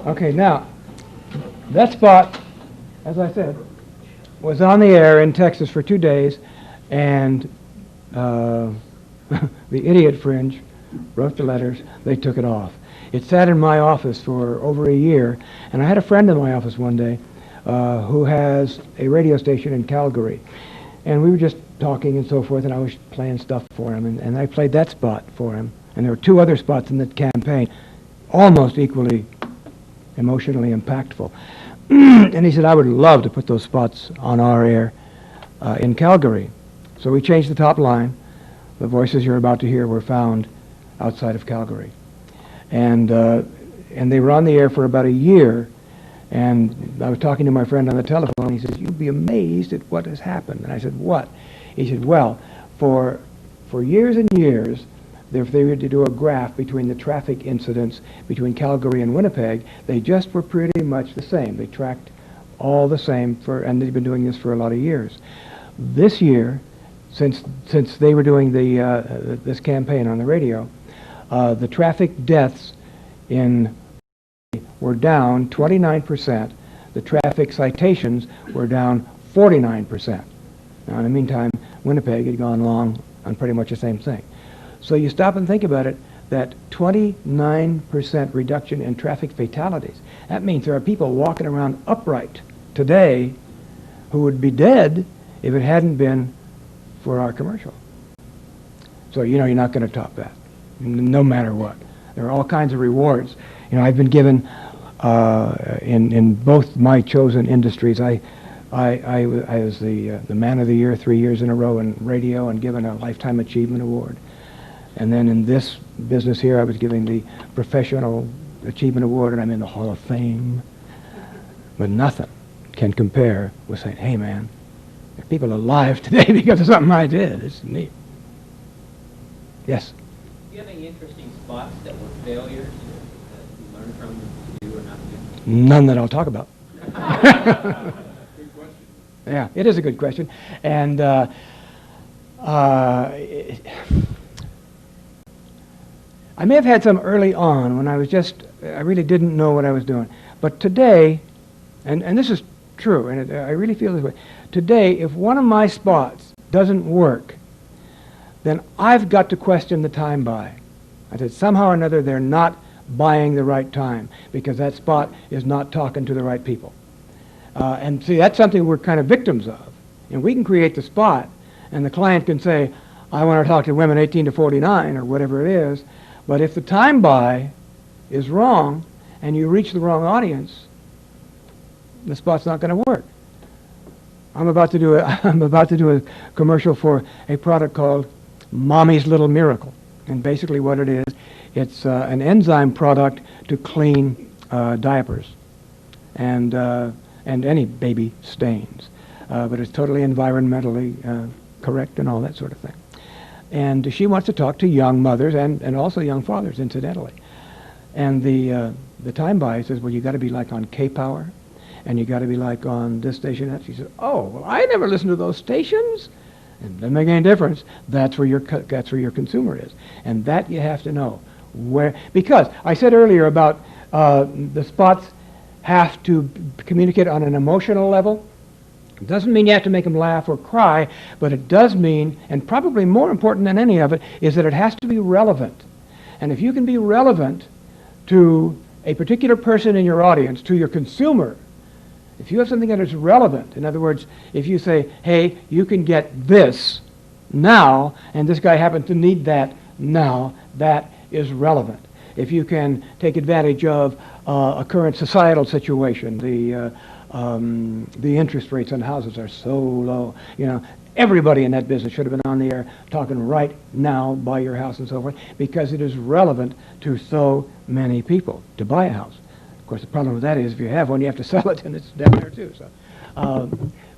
Okay, now, that spot, as I said, was on the air in Texas for 2 days, and the idiot fringe wrote the letters, they took it off. It sat in my office for over a year, and I had a friend in my office one day who has a radio station in Calgary, and we were just talking and so forth, and I was playing stuff for him, and I played that spot for him, and there were 2 other spots in the campaign, almost equally emotionally impactful. And he said, I would love to put those spots on our air in Calgary. So we changed the top line. The voices you're about to hear were found outside of Calgary. And they were on the air for about a year. And I was talking to my friend on the telephone. He says, you'd be amazed at what has happened. And I said, what? He said, well, for years and years, if they were to do a graph between the traffic incidents between Calgary and Winnipeg, they just were pretty much the same. They tracked all the same and they've been doing this for a lot of years. This year, since they were doing this campaign on the radio, the traffic deaths were down 29%. The traffic citations were down 49%. Now, in the meantime, Winnipeg had gone along on pretty much the same thing. So you stop and think about it, that 29% reduction in traffic fatalities. That means there are people walking around upright today who would be dead if it hadn't been for our commercial. So, you know, you're not going to top that, no matter what. There are all kinds of rewards. You know, I've been given, in both my chosen industries, I was the Man of the Year 3 years in a row in radio and given a Lifetime Achievement Award. And then in this business here, I was given the Professional Achievement Award, and I'm in the Hall of Fame. But nothing can compare with saying, hey, man, there are people alive today because of something I did. It's neat. Yes? Do you have any interesting spots that were failures that you learned from to do or not do? None that I'll talk about. Good question. Yeah, it is a good question. And I may have had some early on when I really didn't know what I was doing. But today, and this is true, and I really feel this way, today, if one of my spots doesn't work, then I've got to question the time buy. I said, somehow or another, they're not buying the right time because that spot is not talking to the right people. And see, that's something we're kind of victims of. And we can create the spot, and the client can say, I want to talk to women 18 to 49 or whatever it is, but if the time buy is wrong and you reach the wrong audience, the spot's not going to work. I'm about to do a commercial for a product called Mommy's Little Miracle. And basically what it is, it's an enzyme product to clean diapers and any baby stains. But it's totally environmentally correct and all that sort of thing. And she wants to talk to young mothers and also young fathers, incidentally. And the time buy says, well, you got to be like on K-Power, and you got to be like on this station. That she said, "Oh, well, I never listened to those stations." And it doesn't make any difference. That's where your consumer is, and that you have to know where. Because I said earlier about the spots have to communicate on an emotional level. It doesn't mean you have to make them laugh or cry, but it does mean, and probably more important than any of it, is that it has to be relevant. And if you can be relevant to a particular person in your audience, to your consumer, if you have something that is relevant, in other words, if you say, hey, you can get this now, and this guy happens to need that now, that is relevant. If you can take advantage of a current societal situation, the interest rates on houses are so low, everybody in that business should have been on the air talking right now, buy your house and so forth, because it is relevant to so many people to buy a house. Of course, the problem with that is if you have one, you have to sell it, and it's down there too. So,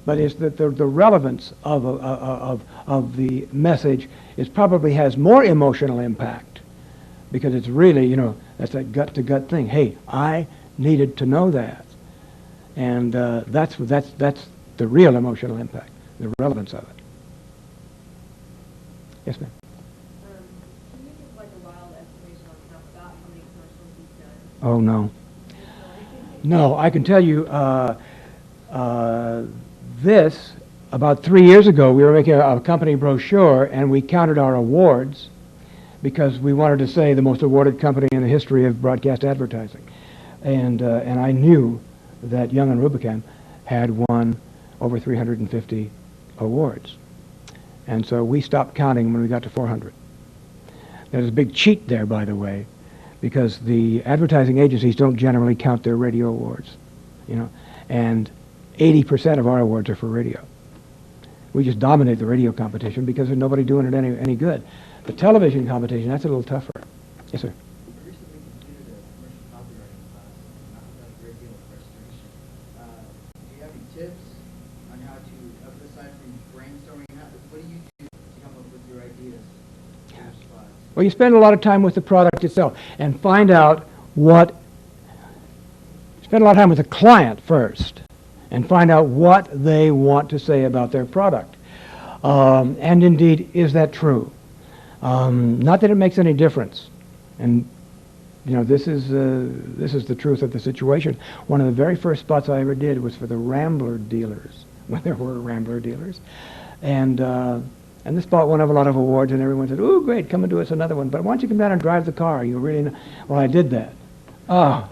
but it's that the relevance of the message probably has more emotional impact, because it's really, that's that gut-to-gut thing. Hey, I needed to know that, and that's the real emotional impact, the relevance of it. Yes, ma'am. Can you give like a wild estimation on about how many commercials you've done? Oh, no. No, I can tell you this, about 3 years ago, we were making a company brochure, and we counted our awards because we wanted to say the most awarded company in the history of broadcast advertising. And I knew that Young and Rubicam had won over 350 awards. And so we stopped counting when we got to 400. There's a big cheat there, by the way, because the advertising agencies don't generally count their radio awards, and 80% of our awards are for radio. We just dominate the radio competition because there's nobody doing it any good. The television competition, that's a little tougher. Yes, sir. I recently completed a commercial copywriting class, and I had a great deal of frustration. Do you have any tips on how to, aside from brainstorming, what do you do to come up with your ideas for your spots? Well, you spend a lot of time with the product itself and find out spend a lot of time with the client first and find out what they want to say about their product. And indeed, is that true? Not that it makes any difference. And, this is the truth of the situation. One of the very first spots I ever did was for the Rambler dealers, when there were Rambler dealers. And this spot won a lot of awards, and everyone said, "Oh, great, come and do us another one. But why don't you come down and drive the car? You really know." Well, I did that. Oh,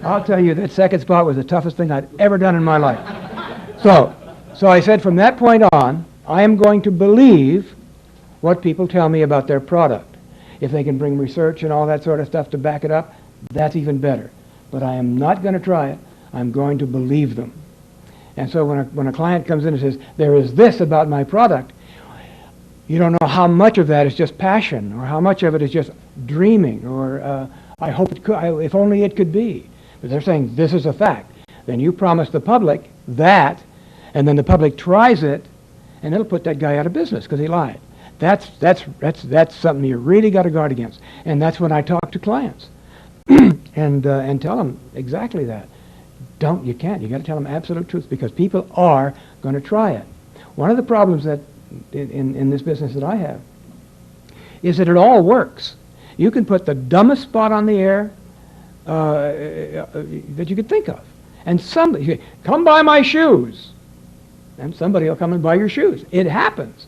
I'll tell you, that second spot was the toughest thing I'd ever done in my life. So I said, from that point on, I am going to believe what people tell me about their product. If they can bring research and all that sort of stuff to back it up, that's even better. But I am not going to try it. I'm going to believe them. And so when a client comes in and says, there is this about my product, you don't know how much of that is just passion, or how much of it is just dreaming, or I hope it could, if only it could be. But they're saying this is a fact. Then you promise the public that, and then the public tries it, and it'll put that guy out of business because he lied. That's something you really got to guard against. And that's when I talk to clients and tell them exactly that. You can't. You got to tell them absolute truth, because people are going to try it. One of the problems that in this business that I have is that it all works. You can put the dumbest spot on the air that you could think of, and somebody, come buy my shoes, and somebody will come and buy your shoes. It happens.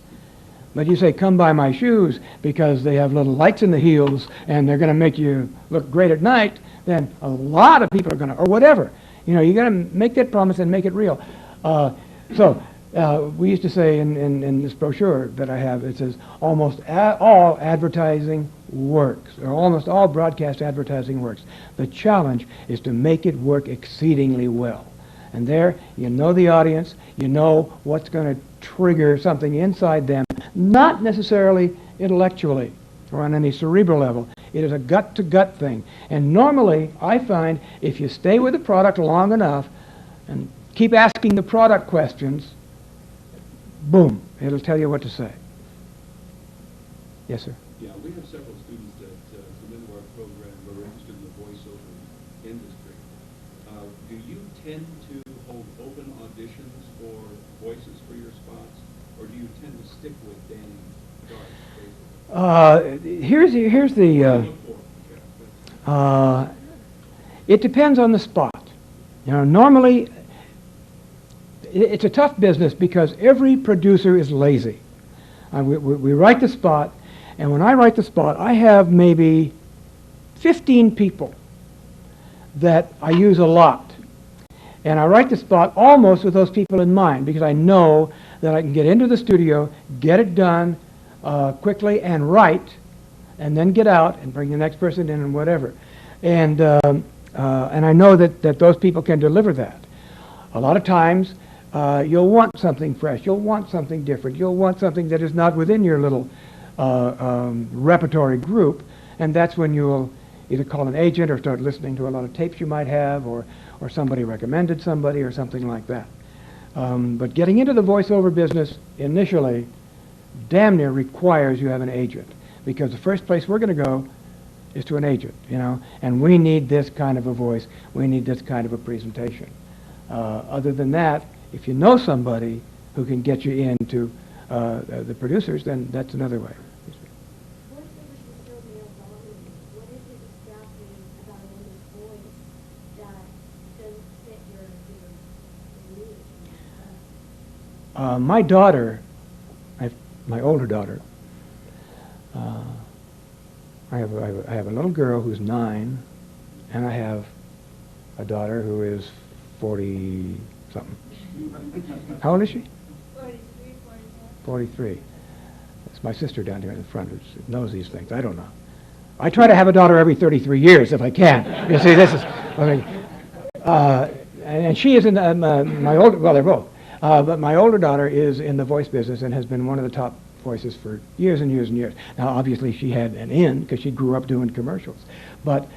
But you say, come buy my shoes because they have little lights in the heels and they're going to make you look great at night, then a lot of people are going to, or whatever. You got to make that promise and make it real. We used to say in this brochure that I have, it says, almost all advertising works, or almost all broadcast advertising works. The challenge is to make it work exceedingly well. And there, you know the audience, you know what's going to trigger something inside them, not necessarily intellectually or on any cerebral level. It is a gut-to-gut thing. And normally, I find, if you stay with the product long enough and keep asking the product questions, boom, it'll tell you what to say. Yes, sir? Yeah, we have several students that come into our program who are interested in the voiceover industry. Do you tend to for voices for your spots, or do you tend to stick with Danny Dark, basically? Here's the it depends on the spot. You know, normally it's a tough business because every producer is lazy. We write the spot, and when I write the spot, I have maybe 15 people that I use a lot. And I write the spot almost with those people in mind because I know that I can get into the studio, get it done quickly and write, and then get out and bring the next person in and whatever. And I know that those people can deliver that. A lot of times, you'll want something fresh. You'll want something different. You'll want something that is not within your little repertory group, and that's when you'll either call an agent or start listening to a lot of tapes you might have, or somebody recommended somebody or something like that. But getting into the voiceover business initially damn near requires you have an agent, because the first place we're going to go is to an agent, you know, and we need this kind of a voice. We need this kind of a presentation. Other than that, if you know somebody who can get you into the producers, then that's another way. My daughter, my older daughter, I have a little girl who's 9, and I have a daughter who is 40-something. How old is she? 43. It's my sister down here in the front who knows these things. I don't know. I try to have a daughter every 33 years if I can. You see, this is, I mean, and she is in my older, well, they're both. But my older daughter is in the voice business and has been one of the top voices for years and years and years. Now, obviously, she had an in because she grew up doing commercials. But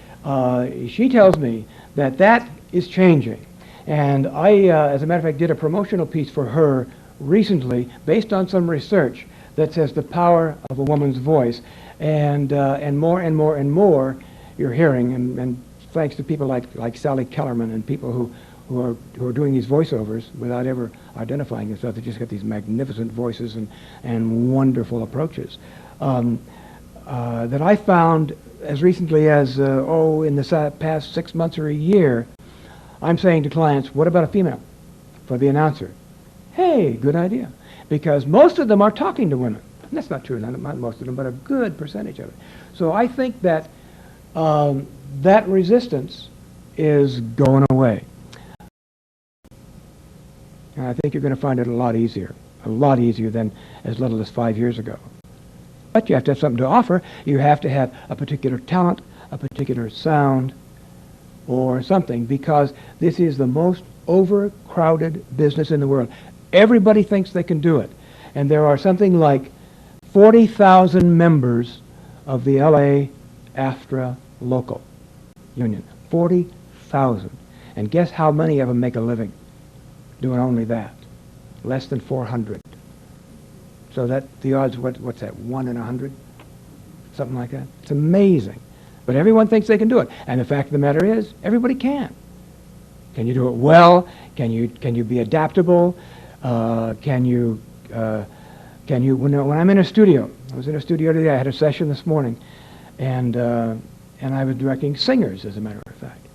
she tells me that that is changing. And I, as a matter of fact, did a promotional piece for her recently based on some research that says the power of a woman's voice. And more and more and more you're hearing, and thanks to people like Sally Kellerman and people who are doing these voiceovers without ever identifying themselves. They just got these magnificent voices and wonderful approaches. That I found as recently as, in the past 6 months or a year, I'm saying to clients, what about a female for the announcer? Hey, good idea. Because most of them are talking to women. And that's not true, not most of them, but a good percentage of it. So I think that that resistance is going away. And I think you're going to find it a lot easier than as little as 5 years ago. But you have to have something to offer. You have to have a particular talent, a particular sound, or something, because this is the most overcrowded business in the world. Everybody thinks they can do it. And there are something like 40,000 members of the LA AFTRA local union. 40,000. And guess how many of them make a living doing only that? Less than 400. So that the odds, what's that, 1 in 100? Something like that. It's amazing. But everyone thinks they can do it. And the fact of the matter is, everybody can. Can you do it well? Can you be adaptable? When I'm in a studio, I was in a studio today, I had a session this morning, and I was directing singers, as a matter of fact.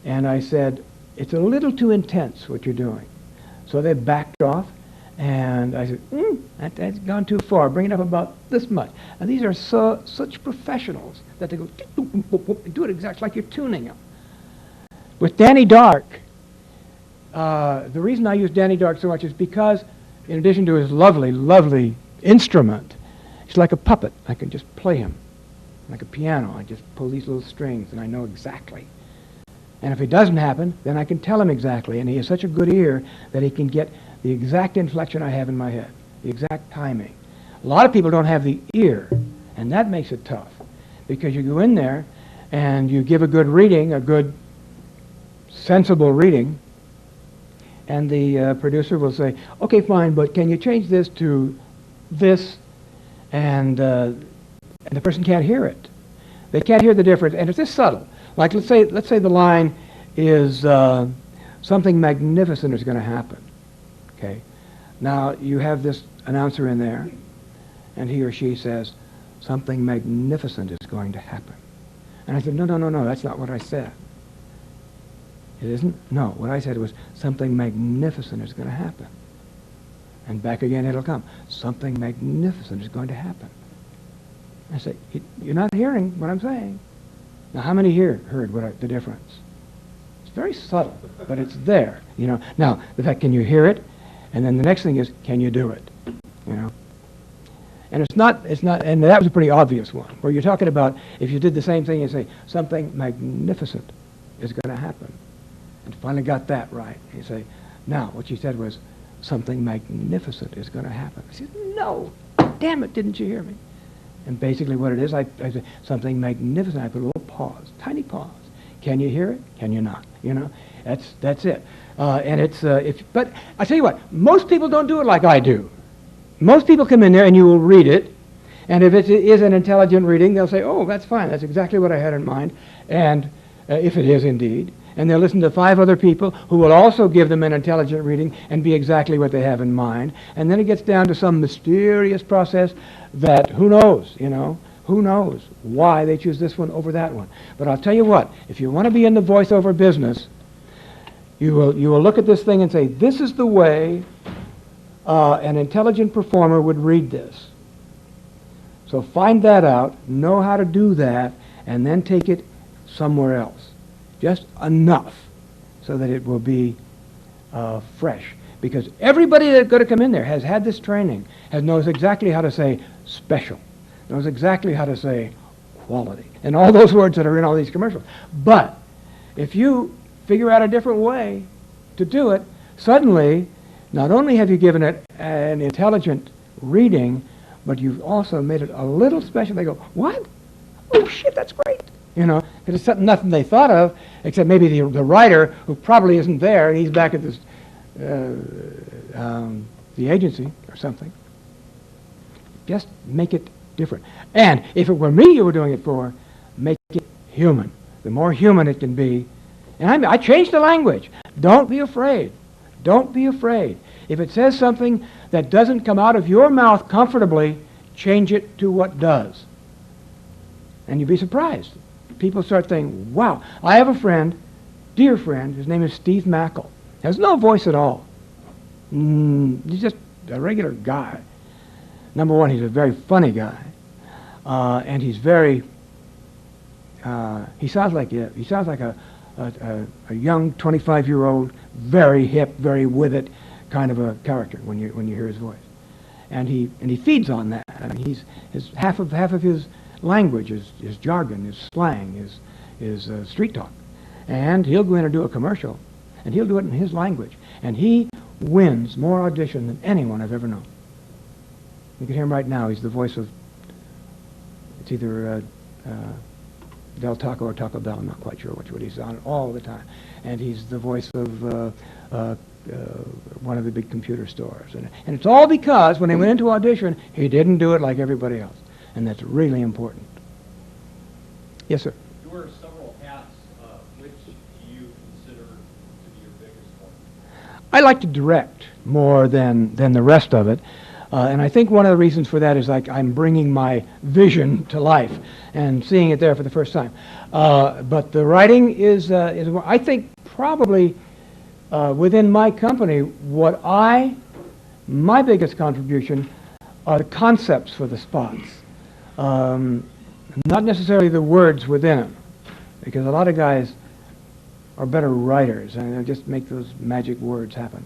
And I said, it's a little too intense what you're doing. So they backed off, and I said, that's gone too far. Bring it up about this much. And these are such professionals that they go, do it exactly like you're tuning them. With Danny Dark, the reason I use Danny Dark so much is because, in addition to his lovely, lovely instrument, he's like a puppet. I can just play him like a piano. I just pull these little strings, and I know exactly. And if it doesn't happen, then I can tell him exactly. And he has such a good ear that he can get the exact inflection I have in my head, the exact timing. A lot of people don't have the ear, and that makes it tough, because you go in there and you give a good reading, a good sensible reading, and the producer will say, okay, fine, but can you change this to this? And the person can't hear it. They can't hear the difference, and it's just subtle. Like, let's say the line is something magnificent is going to happen, Okay? Now, you have this announcer in there, and he or she says, something magnificent is going to happen. And I said, no, that's not what I said. It isn't? No, what I said was, something magnificent is going to happen. And back again it'll come. Something magnificent is going to happen. I say, you're not hearing what I'm saying. Now, how many here heard the difference? It's very subtle, but it's there, you know. Now, the fact, can you hear it? And then the next thing is, can you do it? You know. And it's not, and that was a pretty obvious one, where you're talking about, if you did the same thing, you say, something magnificent is going to happen. And finally got that right. And you say, now, what you said was, something magnificent is going to happen. I said, no, damn it, didn't you hear me? And basically what it is, I say, something magnificent, I put a little pause, tiny pause. Can you hear it? Can you not? You know, that's it. And it's, but I tell you what, most people don't do it like I do. Most people come in there and you will read it, and if it is an intelligent reading, they'll say, oh, that's fine, that's exactly what I had in mind, and if it is indeed, and they'll listen to 5 other people who will also give them an intelligent reading and be exactly what they have in mind, and then it gets down to some mysterious process that, who knows, you know, who knows why they choose this one over that one. But I'll tell you what, if you want to be in the voiceover business, you will look at this thing and say, this is the way an intelligent performer would read this. So find that out, know how to do that, and then take it somewhere else. Just enough so that it will be fresh. Because everybody that's going to come in there has had this training, knows exactly how to say special, knows exactly how to say quality, and all those words that are in all these commercials. But if you figure out a different way to do it, suddenly, not only have you given it an intelligent reading, but you've also made it a little special. They go, what? Oh, shit, that's great. You know, it's something, nothing they thought of, except maybe the writer, who probably isn't there, and he's back at this, the agency or something. Just make it different. And if it were me you were doing it for, make it human. The more human it can be. And I changed the language. Don't be afraid. Don't be afraid. If it says something that doesn't come out of your mouth comfortably, change it to what does. And you'd be surprised. People start thinking, wow. I have a friend, dear friend, his name is Steve Mackle. Has no voice at all. He's just a regular guy. Number one, he's a very funny guy. And he's very, he sounds like a young 25-year-old, very hip, very with it kind of a character when you hear his voice. And he feeds on that. I mean, half of his language is jargon, is slang, is street talk. And he'll go in and do a commercial, and he'll do it in his language. And he wins more audition than anyone I've ever known. You can hear him right now. He's the voice of, it's either Del Taco or Taco Bell. I'm not quite sure which one he's on all the time. And he's the voice of one of the big computer stores. And it's all because when they went into audition, he didn't do it like everybody else. And that's really important. Yes, sir? You wear several hats. Which do you consider to be your biggest one? I like to direct more than the rest of it. And I think one of the reasons for that is like I'm bringing my vision to life and seeing it there for the first time. But the writing is I think probably within my company, my biggest contribution are the concepts for the spots. Not necessarily the words within them, because a lot of guys are better writers and they just make those magic words happen.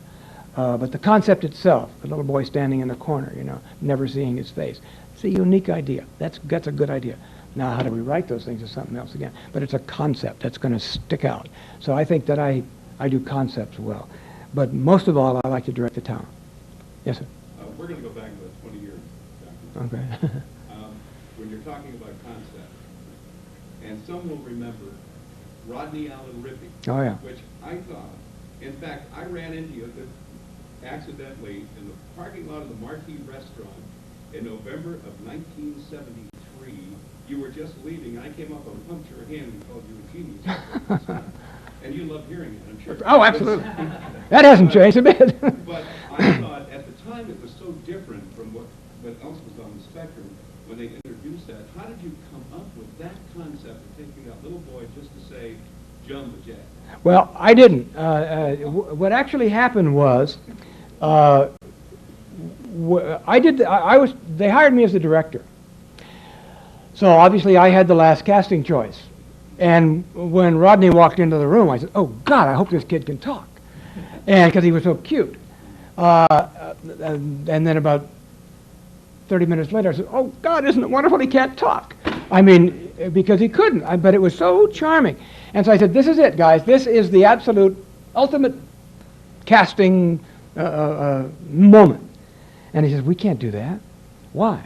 But the concept itself, the little boy standing in the corner, you know, never seeing his face, it's a unique idea. That's a good idea. Now, how do we write those things is something else again. But it's a concept that's going to stick out. So I think that I do concepts well. But most of all, I like to direct the talent. Yes, sir? We're going to go back about 20 years. Okay. When you're talking about concept, and some will remember Rodney Allen Rippey, Oh, yeah. which I thought, in fact, I ran into you accidentally in the parking lot of the Marquis Restaurant in November of 1973. You were just leaving. I came up and pumped your hand and called you a genius. And you love hearing it, I'm sure. Oh, absolutely. That hasn't changed a bit. But I thought at the time it was so different from what else was on the spectrum when they introduced that. How did you come up with that concept of taking that little boy just to say, Jumbo Jack? Well, I didn't. What actually happened was, they hired me as the director. So obviously I had the last casting choice. And when Rodney walked into the room, I said, oh God, I hope this kid can talk. And because he was so cute. And then about 30 minutes later, I said, oh God, isn't it wonderful he can't talk? I mean, because he couldn't, but it was so charming. And so I said, this is it, guys. This is the absolute ultimate casting moment. And he says, we can't do that. Why?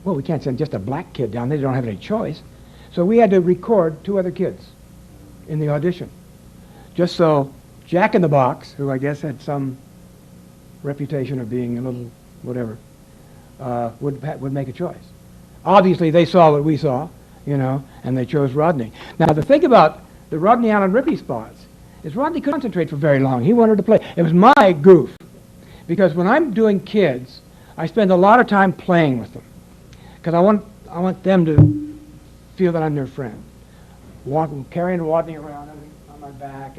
Well, we can't send just a black kid down there. They don't have any choice. So we had to record 2 other kids in the audition. Just so Jack in the Box, who I guess had some reputation of being a little whatever, would make a choice. Obviously, they saw what we saw, you know, and they chose Rodney. Now, the thing about the Rodney Allen Rippey spots is Rodney couldn't concentrate for very long. He wanted to play. It was my goof. Because when I'm doing kids, I spend a lot of time playing with them. Because I want them to feel that I'm their friend. Carrying Rodney around on my back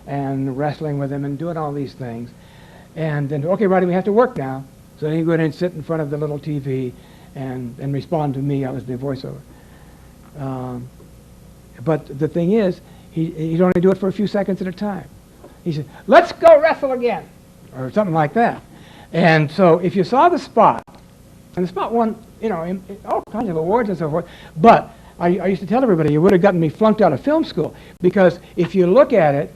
and wrestling with him and doing all these things. And then, okay, Rodney, we have to work now. So he'd go in and sit in front of the little TV and respond to me. I was the voiceover. But the thing is, he'd only do it for a few seconds at a time. He said, let's go wrestle again, or something like that. And so if you saw the spot, and the spot won, you know, all kinds of awards and so forth, but I used to tell everybody, you would have gotten me flunked out of film school, because if you look at it,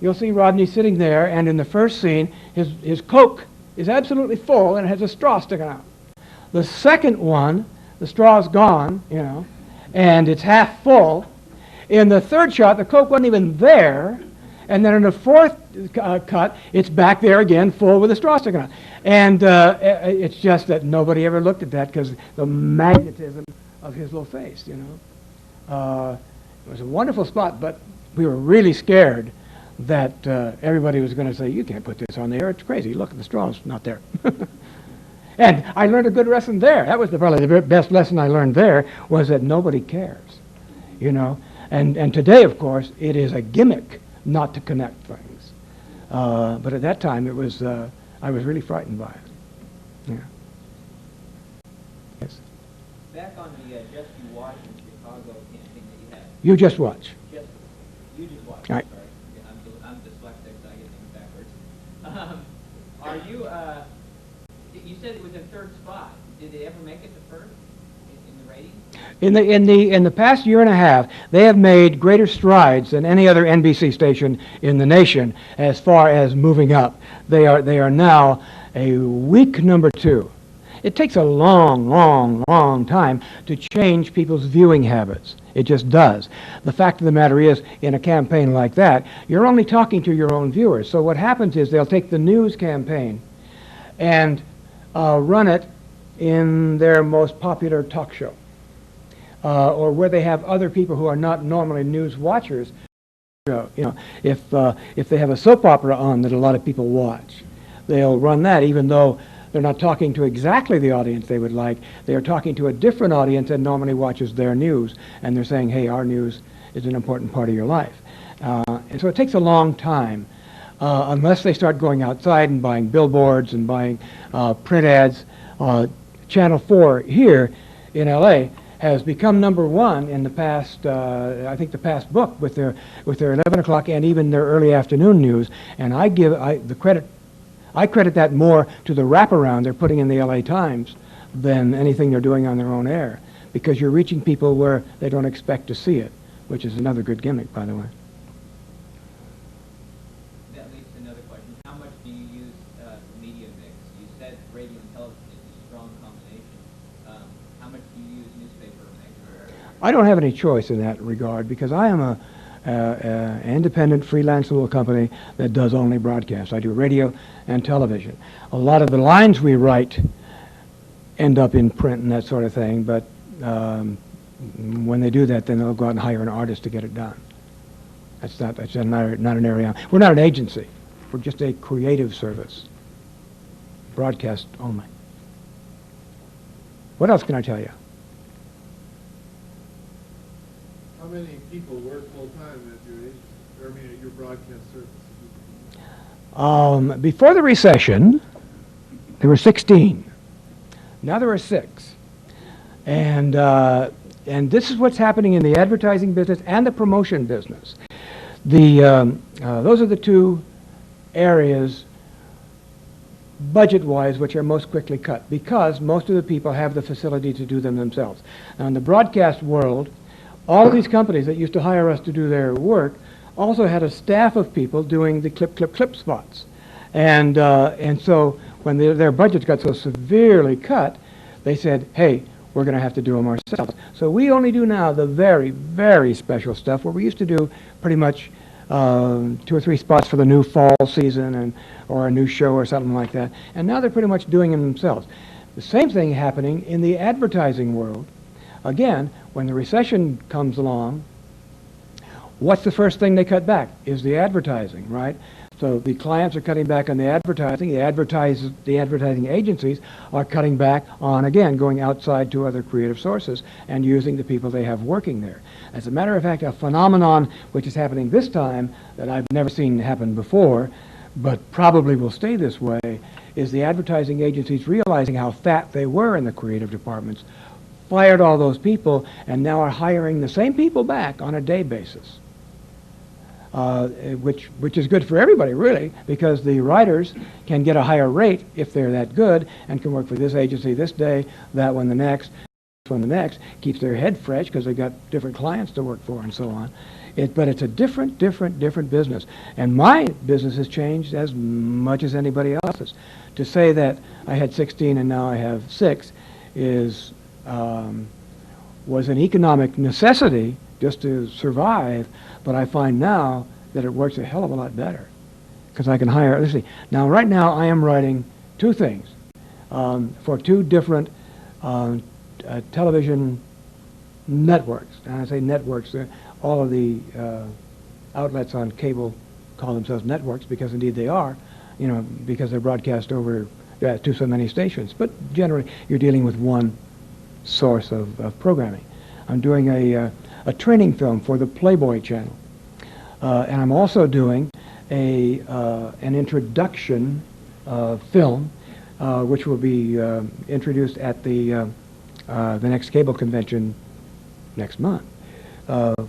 you'll see Rodney sitting there, and in the first scene, his Coke is absolutely full, and it has a straw sticking out. The second one, the straw's gone, you know, and it's half full. In the third shot, the Coke wasn't even there, and then in the fourth cut, it's back there again, full with a straw sticking out. And it's just that nobody ever looked at that because the magnetism of his little face, you know. It was a wonderful spot, but we were really scared that everybody was going to say, you can't put this on the air, it's crazy. Look, the straw's not there. And I learned a good lesson there. That was probably the best lesson I learned there, was that nobody cares, you know. And today, of course, it is a gimmick not to connect things. But at that time, it was, I was really frightened by it. Yeah. Yes. Back on the Just You Watch in Chicago campaign that you had. You Just Watch. You Just Watch. Right. Sorry, I'm dyslexic, so I get things backwards. Are you? You said it was in third spot. Did they ever make it to first in the ratings? In the past year and a half, they have made greater strides than any other NBC station in the nation as far as moving up. They are now a weak number 2. It takes a long, long, long time to change people's viewing habits. It just does. The fact of the matter is, in a campaign like that, you're only talking to your own viewers. So what happens is they'll take the news campaign and run it in their most popular talk show, or where they have other people who are not normally news watchers. You know, if they have a soap opera on that a lot of people watch, they'll run that, even though they're not talking to exactly the audience they would like. They are talking to a different audience that normally watches their news, and they're saying, hey, our news is an important part of your life. And so it takes a long time, unless they start going outside and buying billboards and buying print ads. Channel 4 here in LA has become number 1 in the past, I think the past book with their 11 o'clock and even their early afternoon news. And I credit that more to the wraparound they're putting in the LA Times than anything they're doing on their own air, because you're reaching people where they don't expect to see it, which is another good gimmick, by the way. That leads to another question. How much do you use the media mix? You said radio and television is a strong combination. How much do you use newspaper or magazine? I don't have any choice in that regard, because I am an independent freelance little company that does only broadcast. I do radio and television. A lot of the lines we write end up in print and that sort of thing, but when they do that, then they'll go out and hire an artist to get it done. That's not an area. We're not an agency. We're just a creative service. Broadcast only. What else can I tell you? How many people work full-time at your agency, or I mean, at your broadcast service? Before the recession, there were 16. Now there are 6. And this is what's happening in the advertising business and the promotion business. Those are the two areas, budget-wise, which are most quickly cut, because most of the people have the facility to do them themselves. Now, in the broadcast world, all of these companies that used to hire us to do their work also had a staff of people doing the clip spots. And so when their budgets got so severely cut, they said, hey, we're going to have to do them ourselves. So we only do now the very, very special stuff, where we used to do pretty much 2 or 3 spots for the new fall season or a new show or something like that. And now they're pretty much doing them themselves. The same thing happening in the advertising world. Again, when the recession comes along, what's the first thing they cut back? Is the advertising, right? So the clients are cutting back on the advertising. The advertising agencies are cutting back on, again, going outside to other creative sources and using the people they have working there. As a matter of fact, a phenomenon which is happening this time that I've never seen happen before, but probably will stay this way, is the advertising agencies realizing how fat they were in the creative departments, fired all those people, and now are hiring the same people back on a day basis. Which is good for everybody, really, because the writers can get a higher rate if they're that good and can work for this agency this day, that one the next, this one the next, keeps their head fresh because they've got different clients to work for and so on. But it's a different business. And my business has changed as much as anybody else's. To say that I had 16 and now I have 6 was an economic necessity just to survive, but I find now that it works a hell of a lot better because I can hire. Let's see. Now, right now, I am writing 2 things for 2 different television networks. And I say networks. All of the outlets on cable call themselves networks because indeed they are, because they're broadcast over to so many stations. But generally, you're dealing with one source of programming. I'm doing a training film for the Playboy channel. And I'm also doing an introduction film, which will be introduced at the next cable convention next month,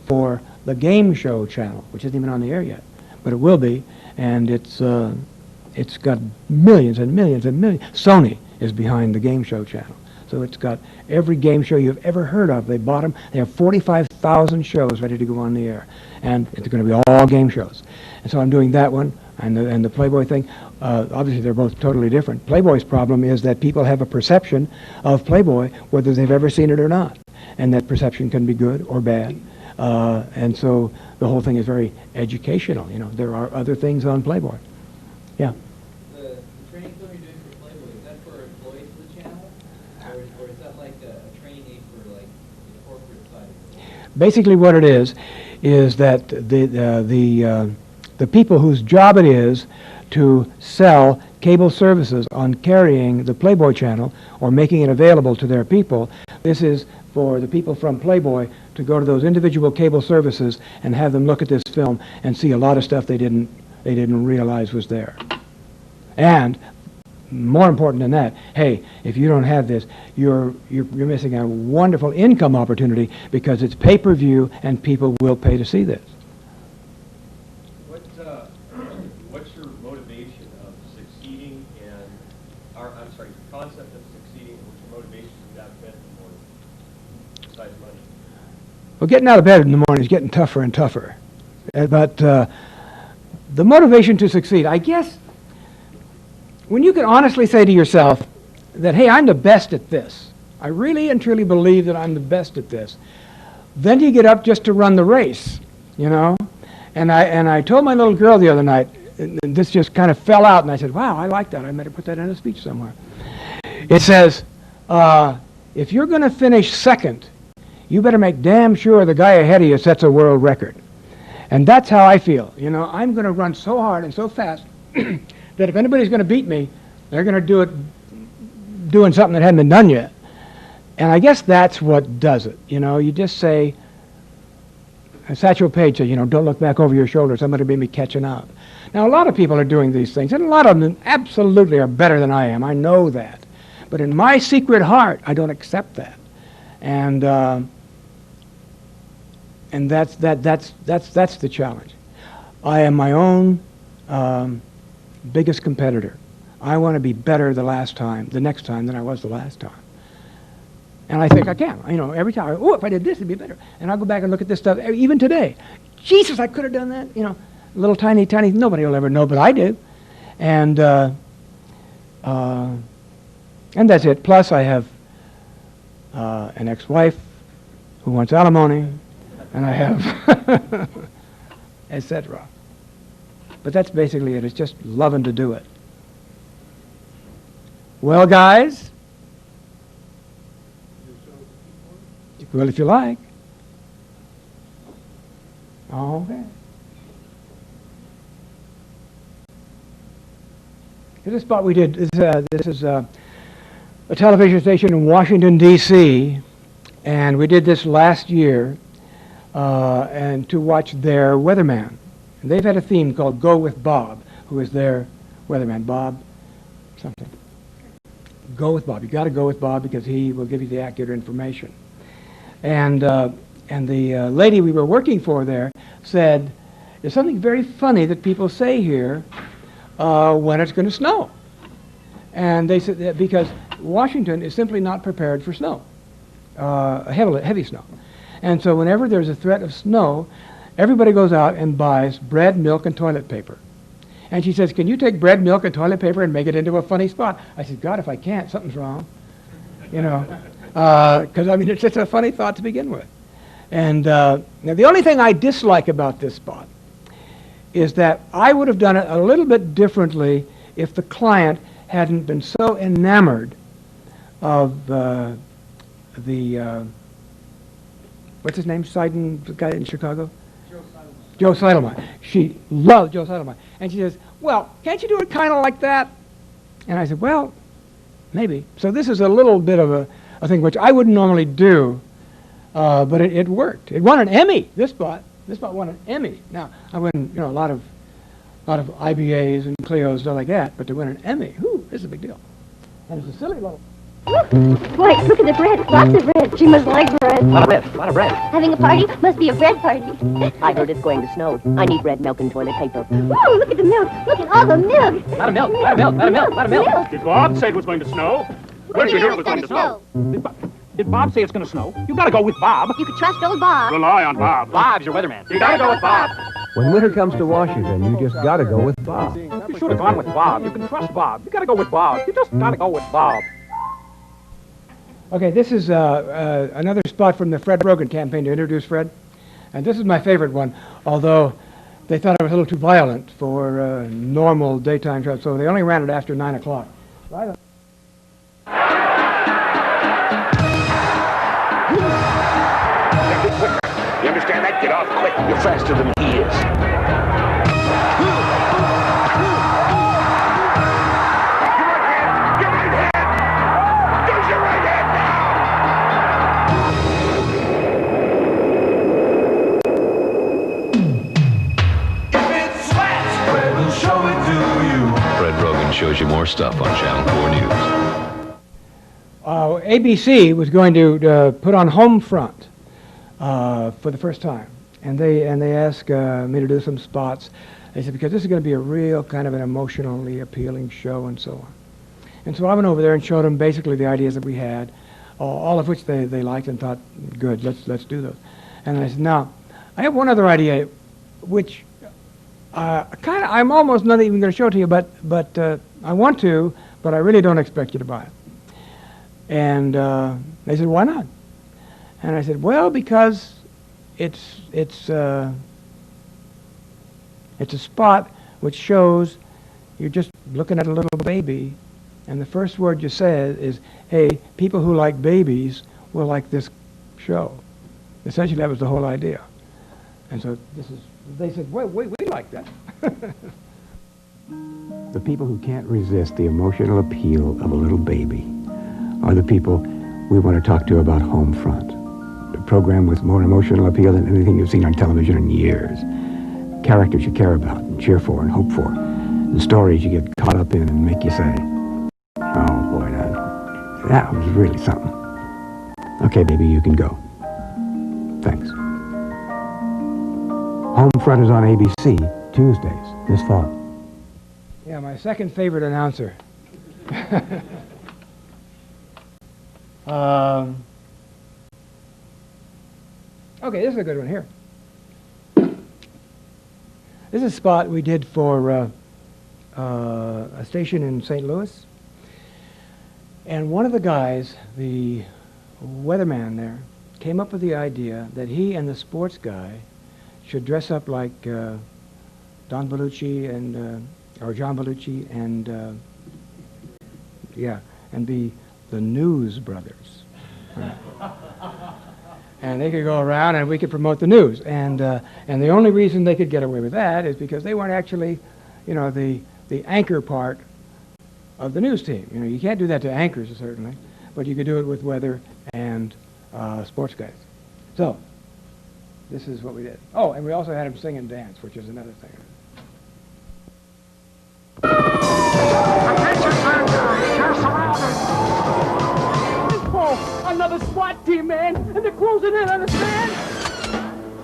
for the game show channel, which isn't even on the air yet, but it will be, and it's got millions and millions and millions. Sony is behind the game show channel. So it's got every game show you've ever heard of. They bought them. They have 45,000 shows ready to go on the air. And it's going to be all game shows. And so I'm doing that one and the Playboy thing. Obviously, they're both totally different. Playboy's problem is that people have a perception of Playboy, whether they've ever seen it or not. And that perception can be good or bad. And so the whole thing is very educational. There are other things on Playboy. Yeah. The training film you're doing for Playboy, is that for employees of the channel? Or is that like a training aid for like the corporate side of it? Basically what it is that the people whose job it is to sell cable services on carrying the Playboy channel or making it available to their people, this is for the people from Playboy to go to those individual cable services and have them look at this film and see a lot of stuff they didn't realize was there. And more important than that, hey, if you don't have this, you're missing a wonderful income opportunity because it's pay-per-view and people will pay to see this. What's your motivation of succeeding and, your concept of succeeding, and what's your motivation to get out of bed in the morning, besides money? Well, getting out of bed in the morning is getting tougher and tougher. But the motivation to succeed, I guess, when you can honestly say to yourself that, hey, I'm the best at this, I really and truly believe that I'm the best at this, then you get up just to run the race, And I told my little girl the other night, and this just kind of fell out, and I said, wow, I like that. I better put that in a speech somewhere. It says, if you're going to finish second, you better make damn sure the guy ahead of you sets a world record. And that's how I feel. You know, I'm going to run so hard and so fast that if anybody's going to beat me, they're going to do it doing something that hadn't been done yet. And I guess that's what does it. You know, you just say, Satchel Paige said, you know, don't look back over your shoulder. Somebody may be catching up. Now, a lot of people are doing these things, and a lot of them absolutely are better than I am. I know that. But in my secret heart, I don't accept that. And that's the challenge. I am my own biggest competitor. I want to be better the next time than I was the last time. And I think I can. You know, every time, oh, if I did this, it'd be better. And I'll go back and look at this stuff, even today. Jesus, I could have done that. You know, little tiny, nobody will ever know, but I do. And that's it. Plus, I have an ex-wife who wants alimony, and I have, etc. But that's basically it. It's just loving to do it. Well, guys, well, if you like. Okay. Here's a spot we did. This is a television station in Washington, D.C., and we did this last year and to watch their weatherman. And they've had a theme called Go With Bob, who is their weatherman. Bob something. Go with Bob. You got to go with Bob because he will give you the accurate information. And the lady we were working for there said, there's something very funny that people say here when it's going to snow. And they said that because Washington is simply not prepared for snow, heavy snow. And so whenever there's a threat of snow, everybody goes out and buys bread, milk, and toilet paper. And she says, can you take bread, milk, and toilet paper and make it into a funny spot? I said, God, if I can't, something's wrong. You know, because, I mean, it's just a funny thought to begin with. And now the only thing I dislike about this spot is that I would have done it a little bit differently if the client hadn't been so enamored of what's his name, Seiden, the guy in Chicago? Joe Seidelman. She loved Joe Seidelman. And she says, well, can't you do it kind of like that? And I said, well, maybe. So this is a little bit of a thing which I wouldn't normally do, but it worked. It won an Emmy, this spot. This spot won an Emmy. Now, I win, you know, a lot of IBAs and Clios, stuff like that, but to win an Emmy, whoo, this is a big deal. And it's a silly little... Look! Boy, look at the bread. Lots of bread. She must like bread. A lot of bread. A lot of bread. Having a party must be a bread party. I heard it's going to snow. I need bread, milk, and toilet paper. Whoa, look at the milk. Look at all the milk. A lot of milk. A lot of milk. A lot of milk. A lot of milk. Did Bob say it was going to snow? Where did you hear it was going to snow? Did Bob say it's going to snow? You got to go with Bob. You could trust old Bob. Rely on Bob. Bob's your weatherman. You got to go with Bob. When winter comes to Washington, you just got to go with Bob. You should have gone with Bob. You can trust Bob. You got to go with Bob. You just got to go with Bob. Okay, this is another spot from the Fred Rogan campaign to introduce Fred. And this is my favorite one, although they thought it was a little too violent for normal daytime shows, so they only ran it after 9 o'clock. Right. You understand that? Get off quick. You're faster than he is. Shows you more stuff on Channel 4 News. ABC was going to put on Home Front for the first time, and they asked me to do some spots. They said, because this is going to be a real kind of an emotionally appealing show and so on. And so I went over there and showed them basically the ideas that we had, all of which they liked and thought, good, let's do those. And I said, now, I have one other idea, which I'm almost not even going to show it to you, but I want to, but I really don't expect you to buy it. And they said, why not? And I said, well, because it's a spot which shows you're just looking at a little baby, and the first word you say is, hey, people who like babies will like this show. Essentially, that was the whole idea. And so this is they said, well, we like that. The people who can't resist the emotional appeal of a little baby are the people we want to talk to about Homefront, a program with more emotional appeal than anything you've seen on television in years. Characters you care about and cheer for and hope for, and stories you get caught up in and make you say, oh boy, that was really something. Okay, baby, you can go. Thanks. Homefront is on ABC Tuesdays this fall. Yeah, my second favorite announcer. Okay, this is a good one here. This is a spot we did for a station in St. Louis. And one of the guys, the weatherman there, came up with the idea that he and the sports guy should dress up like Don Bellucci and, or John Bellucci and, yeah, and be the News Brothers. Right. And they could go around and we could promote the news. And the only reason they could get away with that is because they weren't actually, you know, the anchor part of the news team. You know, you can't do that to anchors, certainly, but you could do it with weather and sports guys. So, this is what we did. Oh, and we also had him sing and dance, which is another thing. Oh, another SWAT team, man, and they're closing in, understand?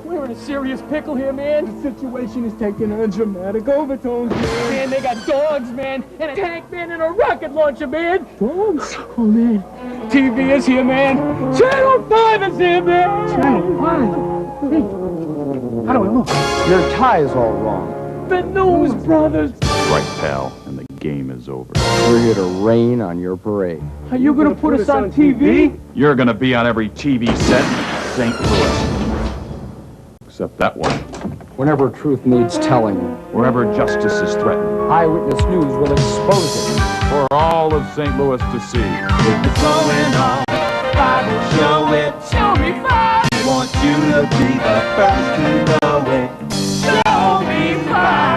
We're in a serious pickle here, man. The situation is taking on dramatic overtones, man. Man, they got dogs, man, and a tank, man, and a rocket launcher, man. Dogs? Oh, man. TV is here, man. Channel 5 is here, man. Channel 5? Hey, how do I look? Your tie's all wrong. The News Brothers. Right, pal, and the game is over. We're here to rain on your parade. Are you gonna put us on TV? You're gonna be on every TV set in St. Louis. Except that one. Whenever truth needs telling, Wherever justice is threatened. Eyewitness News will expose it. For all of St. Louis to see. What's going on? I will show it. Show me 5. I want you to be the first to know it. Show me 5.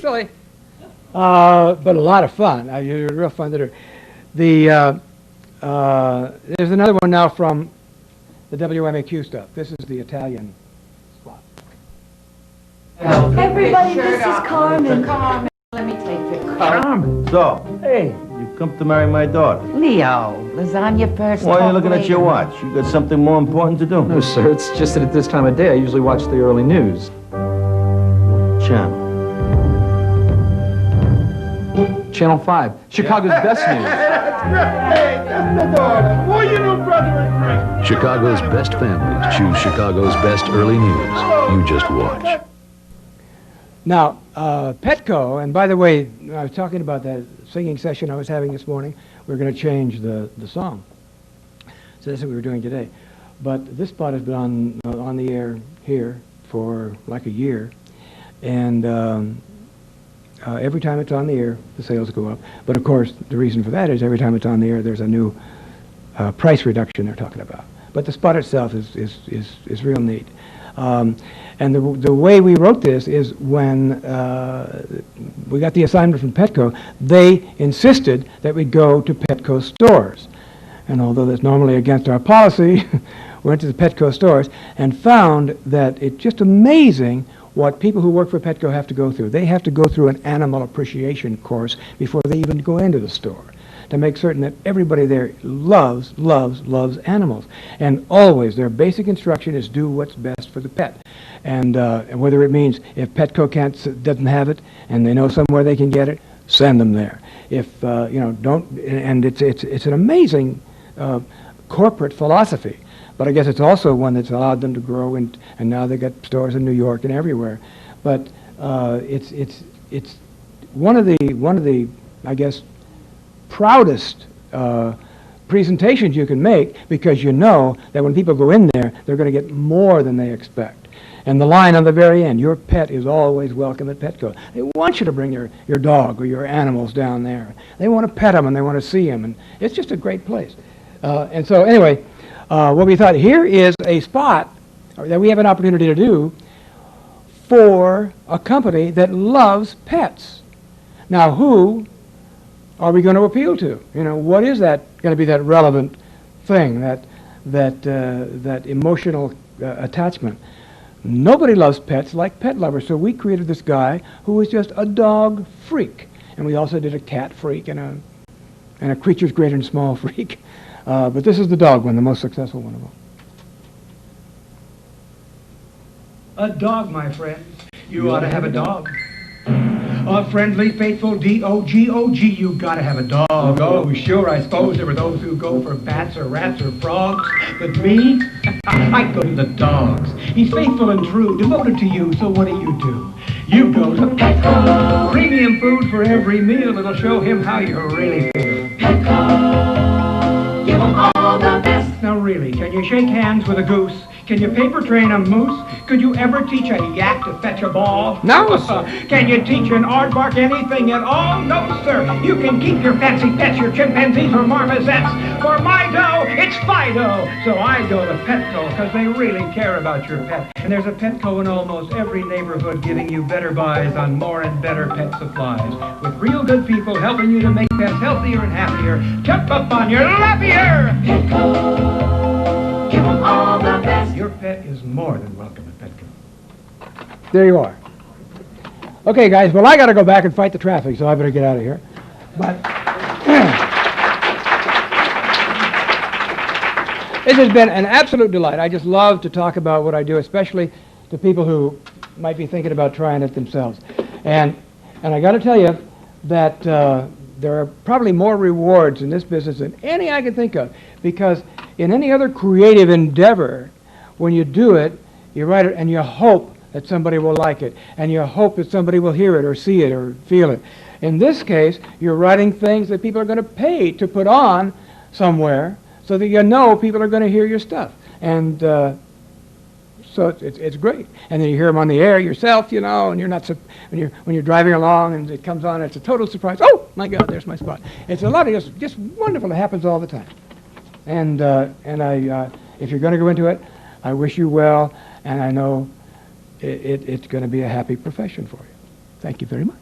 Silly, but a lot of fun. Real fun to do. There's another one now from the WMAQ stuff. This is the Italian spot. Everybody, this is Carmen. Carmen, let me take the card. Carmen. So, hey, you come to marry my daughter. Leo, lasagna first. Why are you looking at your watch? You got something more important to do? No, sir, it's just that at this time of day I usually watch the early news. Channel. Channel 5, Chicago's best news. Hey, that's the daughter. Boy, you know brother and friend. Chicago's best families choose Chicago's best early news. You just watch. Now, Petco, and by the way, I was talking about that singing session I was having this morning. We're going to change the song. So that's what we were doing today. But this spot has been on the air here for like a year. And every time it's on the air, the sales go up. But of course, the reason for that is every time it's on the air, there's a new price reduction they're talking about. But the spot itself is real neat. And the way we wrote this is when we got the assignment from Petco, they insisted that we go to Petco stores. And although that's normally against our policy, we went to the Petco stores and found that it's just amazing what people who work for Petco have to go through. They have to go through an animal appreciation course before they even go into the store to make certain that everybody there loves animals. And always their basic instruction is do what's best for the pet. And whether it means if Petco doesn't have it and they know somewhere they can get it, send them there. If, don't, and it's an amazing corporate philosophy. But I guess it's also one that's allowed them to grow, and now they've got stores in New York and everywhere. But it's one of the I guess proudest presentations you can make, because you know that when people go in there, they're going to get more than they expect. And the line on the very end, your pet is always welcome at Petco. They want you to bring your dog or your animals down there. They want to pet them and they want to see them, and it's just a great place. And so anyway. What we thought, here is a spot or that we have an opportunity to do for a company that loves pets. Now, who are we going to appeal to? You know, what is that going to be, that relevant thing, that emotional attachment? Nobody loves pets like pet lovers, so we created this guy who was just a dog freak, and we also did a cat freak and a creatures great and small freak. But this is the dog one, the most successful one of all. A dog, my friends. You ought to have a dog. A friendly, faithful D-O-G-O-G, you gotta have a dog. Oh, sure, I suppose there were those who go for bats or rats or frogs. But me, I go to the dogs. He's faithful and true, devoted to you, so what do? You go to Petco. Premium food for every meal, it'll show him how you really feel. Petco, give him all the best. Now really, can you shake hands with a goose? Can you paper train a moose? Could you ever teach a yak to fetch a ball? No. Can you teach an aardvark anything at all? No, sir. You can keep your fancy pets, your chimpanzees or marmosets. For my dough, it's Fido. So I go to Petco because they really care about your pet. And there's a Petco in almost every neighborhood giving you better buys on more and better pet supplies. With real good people helping you to make pets healthier and happier. Jump up on your lappier! Petco, give them all the best. Your pet is more than welcome at Petco. There you are. Okay, guys, well, I got to go back and fight the traffic, so I better get out of here. But this has been an absolute delight. I just love to talk about what I do, especially to people who might be thinking about trying it themselves. And I got to tell you that there are probably more rewards in this business than any I can think of, because in any other creative endeavor, when you do it, you write it and you hope that somebody will like it, and you hope that somebody will hear it or see it or feel it. In this case, you're writing things that people are going to pay to put on somewhere, so that you know people are going to hear your stuff. And so it's great. And then you hear them on the air yourself, you know, and you're not when you're driving along and it comes on, it's a total surprise. Oh my God, there's my spot. It's a lot of just wonderful. It happens all the time. And if you're going to go into it, I wish you well, and I know it's going to be a happy profession for you. Thank you very much.